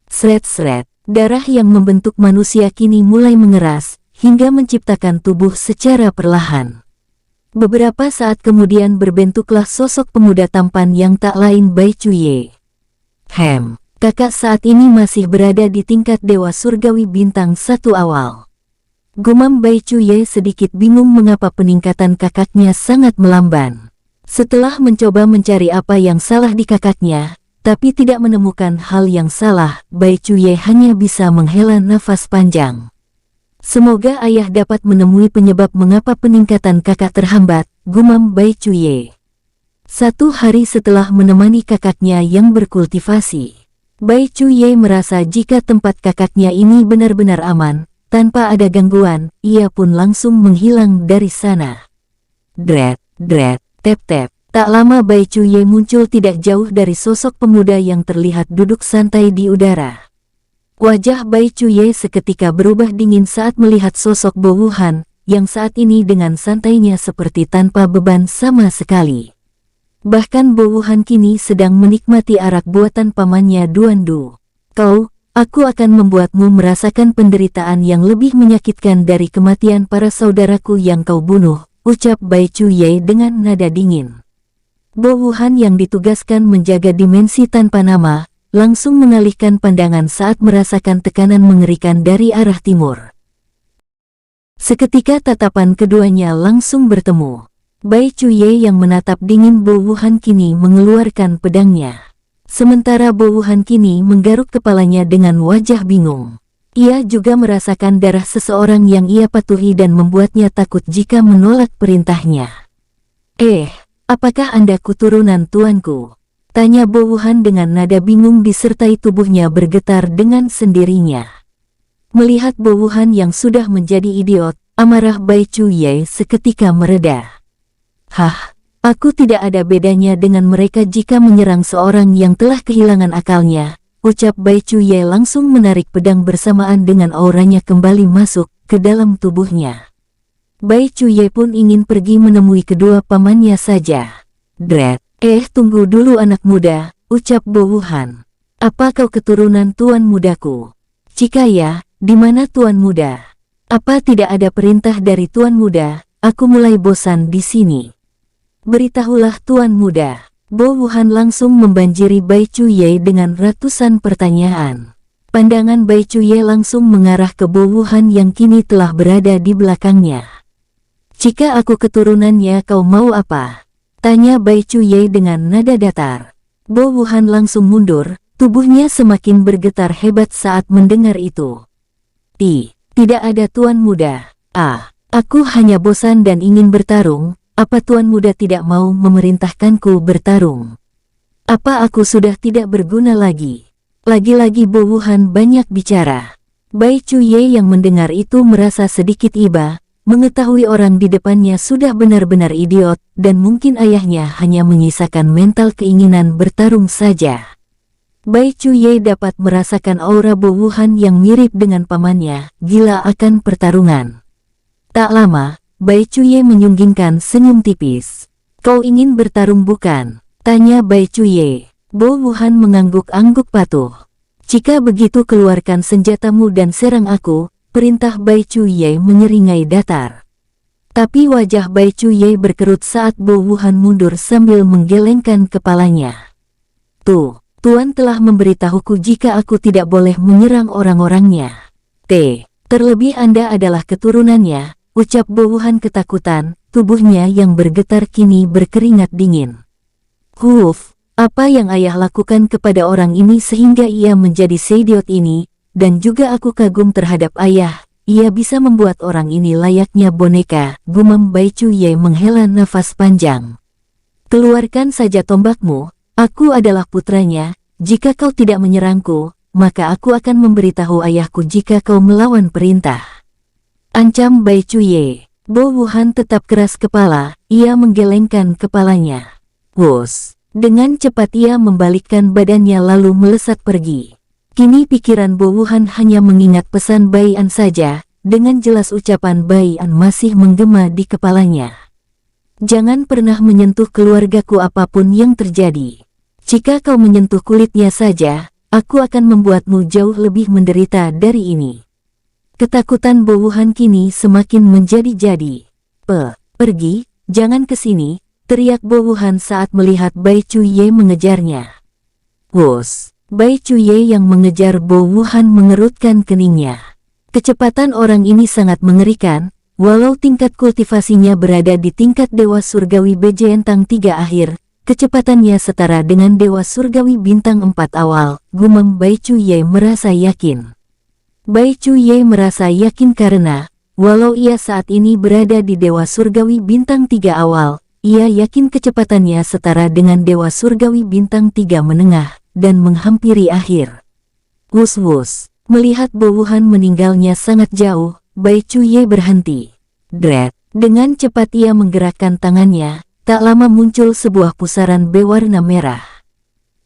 Sret-sret, darah yang membentuk manusia kini mulai mengeras, hingga menciptakan tubuh secara perlahan. Beberapa saat kemudian berbentuklah sosok pemuda tampan yang tak lain Bai Chuye. Kakak saat ini masih berada di tingkat Dewa Surgawi bintang 1 awal. Gumam Bai Chuye sedikit bingung mengapa peningkatan kakaknya sangat melamban. Setelah mencoba mencari apa yang salah di kakaknya, tapi tidak menemukan hal yang salah, Bai Chuye hanya bisa menghela nafas panjang. Semoga ayah dapat menemui penyebab mengapa peningkatan kakak terhambat, gumam Bai Chuye. 1 hari setelah menemani kakaknya yang berkultivasi, Bai Chuye merasa jika tempat kakaknya ini benar-benar aman. Tanpa ada gangguan, ia pun langsung menghilang dari sana. Dret, tep-tep. Tak lama Bai Chuye muncul tidak jauh dari sosok pemuda yang terlihat duduk santai di udara. Wajah Bai Chuye seketika berubah dingin saat melihat sosok Bo Wuhan, yang saat ini dengan santainya seperti tanpa beban sama sekali. Bahkan Bo Wuhan kini sedang menikmati arak buatan pamannya Duandu. Aku akan membuatmu merasakan penderitaan yang lebih menyakitkan dari kematian para saudaraku yang kau bunuh, ucap Bai Chuye dengan nada dingin. Bo Wuhan yang ditugaskan menjaga dimensi tanpa nama, langsung mengalihkan pandangan saat merasakan tekanan mengerikan dari arah timur. Seketika tatapan keduanya langsung bertemu. Bai Chuye yang menatap dingin Bo Wuhan kini mengeluarkan pedangnya. Sementara Bo Wuhan kini menggaruk kepalanya dengan wajah bingung. Ia juga merasakan darah seseorang yang ia patuhi dan membuatnya takut jika menolak perintahnya. Apakah Anda keturunan tuanku? Tanya Bo Wuhan dengan nada bingung disertai tubuhnya bergetar dengan sendirinya. Melihat Bo Wuhan yang sudah menjadi idiot, amarah Bai Chuye seketika mereda. Aku tidak ada bedanya dengan mereka jika menyerang seorang yang telah kehilangan akalnya, ucap Bai Chuye langsung menarik pedang bersamaan dengan auranya kembali masuk ke dalam tubuhnya. Bai Chuye pun ingin pergi menemui kedua pamannya saja. Tunggu dulu anak muda, ucap Bo Wuhan. Apa kau keturunan tuan mudaku? Jika ya, di mana tuan muda? Apa tidak ada perintah dari tuan muda? Aku mulai bosan di sini. Beritahulah tuan muda. Bo Wuhan langsung membanjiri Bai Chuye dengan ratusan pertanyaan. Pandangan Bai Chuye langsung mengarah ke Bo Wuhan yang kini telah berada di belakangnya. Jika aku keturunannya kau mau apa? Tanya Bai Chuye dengan nada datar. Bo Wuhan langsung mundur, tubuhnya semakin bergetar hebat saat mendengar itu. Tidak ada tuan muda. Aku hanya bosan dan ingin bertarung. Apa tuan muda tidak mau memerintahkanku bertarung? Apa aku sudah tidak berguna lagi? Lagi-lagi Bo Wuhan banyak bicara. Bai Chuye yang mendengar itu merasa sedikit iba, mengetahui orang di depannya sudah benar-benar idiot, dan mungkin ayahnya hanya menyisakan mental keinginan bertarung saja. Bai Chuye dapat merasakan aura Bo Wuhan yang mirip dengan pamannya, gila akan pertarungan. Tak lama, Bai Chuye menyunggingkan senyum tipis. Kau ingin bertarung bukan? Tanya Bai Chuye. Bo Wuhan mengangguk-angguk patuh. Jika begitu keluarkan senjatamu dan serang aku, perintah Bai Chuye menyeringai datar. Tapi wajah Bai Chuye berkerut saat Bo Wuhan mundur sambil menggelengkan kepalanya. Tuan telah memberitahuku jika aku tidak boleh menyerang orang-orangnya. Terlebih Anda adalah keturunannya, ucap Bo Wuhan ketakutan, tubuhnya yang bergetar kini berkeringat dingin. Apa yang ayah lakukan kepada orang ini sehingga ia menjadi seidiot ini, dan juga aku kagum terhadap ayah, ia bisa membuat orang ini layaknya boneka, gumam Bai Chuye menghela nafas panjang. Keluarkan saja tombakmu, aku adalah putranya, jika kau tidak menyerangku, maka aku akan memberitahu ayahku jika kau melawan perintah. Ancam Bai Cuye. Bo Wuhan tetap keras kepala, ia menggelengkan kepalanya. Wus! Dengan cepat ia membalikkan badannya lalu melesat pergi. Kini pikiran Bo Wuhan hanya mengingat pesan Bai An saja, dengan jelas ucapan Bai An masih menggema di kepalanya. Jangan pernah menyentuh keluargaku apapun yang terjadi. Jika kau menyentuh kulitnya saja, aku akan membuatmu jauh lebih menderita dari ini. Ketakutan Bo Wuhan kini semakin menjadi-jadi. Pergi, jangan ke sini, teriak Bo Wuhan saat melihat Bai Cuye mengejarnya. Wus! Bai Cuye yang mengejar Bo Wuhan mengerutkan keningnya. Kecepatan orang ini sangat mengerikan. Walau tingkat kultivasinya berada di tingkat Dewa Surgawi Bejentang 3 akhir, kecepatannya setara dengan Dewa Surgawi Bintang 4 awal, gumam Bai Cuye merasa yakin. Bai Cuye merasa yakin karena, walau ia saat ini berada di Dewa Surgawi Bintang 3 awal, ia yakin kecepatannya setara dengan Dewa Surgawi Bintang 3 menengah, dan menghampiri akhir. Wus-wus, melihat Bo Wuhan meninggalnya sangat jauh, Bai Cuye berhenti. Dret! Dengan cepat ia menggerakkan tangannya, tak lama muncul sebuah pusaran berwarna merah.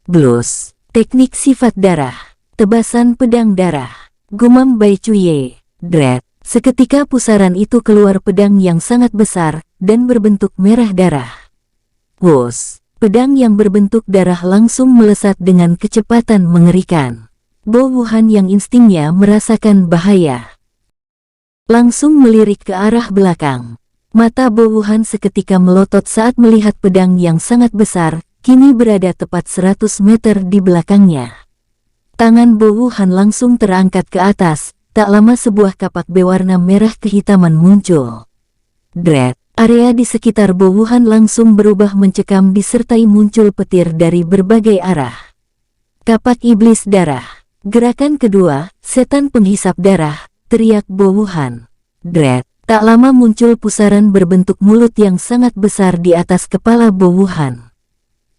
Blus! Teknik sifat darah. Tebasan pedang darah. Gumam Bai Cuye. Dret! Seketika pusaran itu keluar pedang yang sangat besar, dan berbentuk merah darah. Wus! Pedang yang berbentuk darah langsung melesat dengan kecepatan mengerikan. Bo Wuhan yang instingnya merasakan bahaya langsung melirik ke arah belakang. Mata Bo Wuhan seketika melotot saat melihat pedang yang sangat besar, kini berada tepat 100 meter di belakangnya. Tangan Bo Wuhan langsung terangkat ke atas, tak lama sebuah kapak berwarna merah kehitaman muncul. Dret! Area di sekitar Bo Wuhan langsung berubah mencekam disertai muncul petir dari berbagai arah. Kapak iblis darah. Gerakan kedua, setan penghisap darah. Teriak Bo Wuhan. Dret! Tak lama muncul pusaran berbentuk mulut yang sangat besar di atas kepala Bo Wuhan.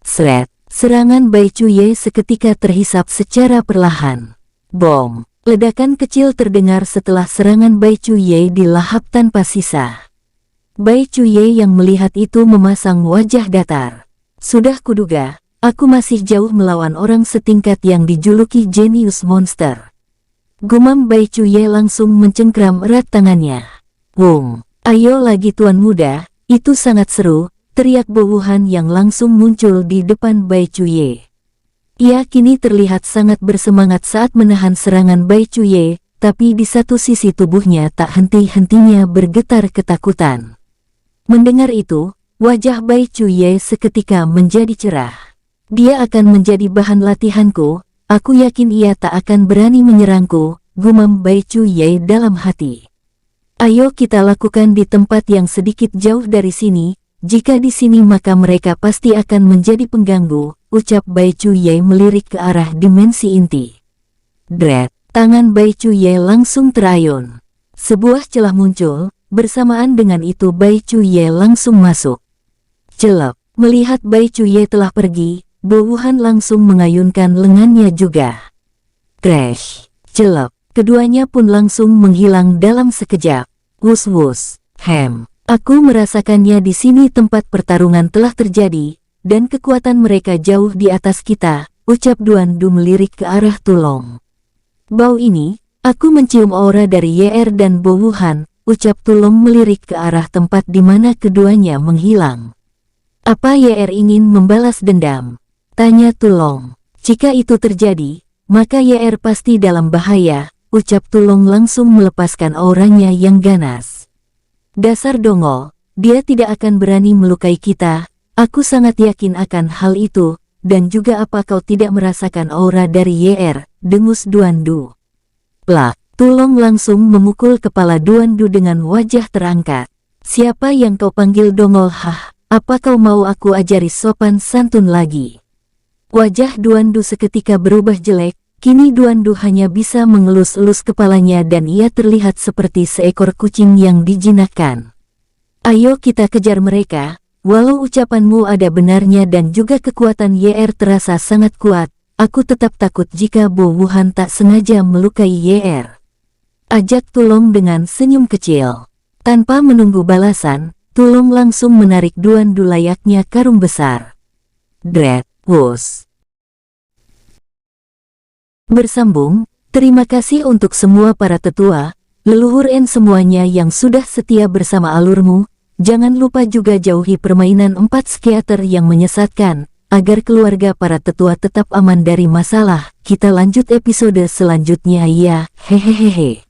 Sret! Serangan Bai Cuye seketika terhisap secara perlahan. Bom! Ledakan kecil terdengar setelah serangan Bai Cuye dilahap tanpa sisa. Bai Cuye yang melihat itu memasang wajah datar. Sudah kuduga, aku masih jauh melawan orang setingkat yang dijuluki jenius monster. Gumam Bai Cuye langsung mencengkram erat tangannya. Wung! Ayo lagi tuan muda, itu sangat seru, teriak Bo Wuhan yang langsung muncul di depan Bai Cuye. Ia kini terlihat sangat bersemangat saat menahan serangan Bai Cuye, tapi di satu sisi tubuhnya tak henti-hentinya bergetar ketakutan. Mendengar itu, wajah Bai Cuye seketika menjadi cerah. Dia akan menjadi bahan latihanku. Aku yakin ia tak akan berani menyerangku, gumam Bai Cuye dalam hati. Ayo kita lakukan di tempat yang sedikit jauh dari sini, jika di sini maka mereka pasti akan menjadi pengganggu, ucap Bai Cuye melirik ke arah dimensi inti. Dret! Tangan Bai Cuye langsung terayun. Sebuah celah muncul, bersamaan dengan itu Bai Cuye langsung masuk. Celep! Melihat Bai Cuye telah pergi, Bo Wuhan langsung mengayunkan lengannya juga. Crash! Celep! Keduanya pun langsung menghilang dalam sekejap. Wus-wus! Hem! Aku merasakannya di sini tempat pertarungan telah terjadi, dan kekuatan mereka jauh di atas kita, ucap Duan Du melirik ke arah Tulong. Bau ini, aku mencium aura dari YR dan Bo Wuhan, ucap Tulong melirik ke arah tempat di mana keduanya menghilang. Apa YR ingin membalas dendam? Tanya Tulong. Jika itu terjadi, maka YR pasti dalam bahaya, ucap Tulong langsung melepaskan auranya yang ganas. Dasar dongol, dia tidak akan berani melukai kita, aku sangat yakin akan hal itu, dan juga apa kau tidak merasakan aura dari YR, dengus Duan Du. Plak, Tulong langsung memukul kepala Duan Du dengan wajah terangkat. Siapa yang kau panggil dongol? Hah, apa kau mau aku ajari sopan santun lagi? Wajah Duan Du seketika berubah jelek, kini Duan Du hanya bisa mengelus-elus kepalanya dan ia terlihat seperti seekor kucing yang dijinakkan. Ayo kita kejar mereka, Walau ucapanmu ada benarnya dan juga kekuatan YR terasa sangat kuat, aku tetap takut jika Bo Wuhan tak sengaja melukai YR. Ajak Tulong dengan senyum kecil. Tanpa menunggu balasan, Tulong langsung menarik Duan Du layaknya karung besar. Dread, Wos. Bersambung, terima kasih untuk semua para tetua, leluhur En semuanya yang sudah setia bersama alurmu. Jangan lupa juga jauhi permainan 4 psikiater yang menyesatkan, agar keluarga para tetua tetap aman dari masalah. Kita lanjut episode selanjutnya ya, hehehehe.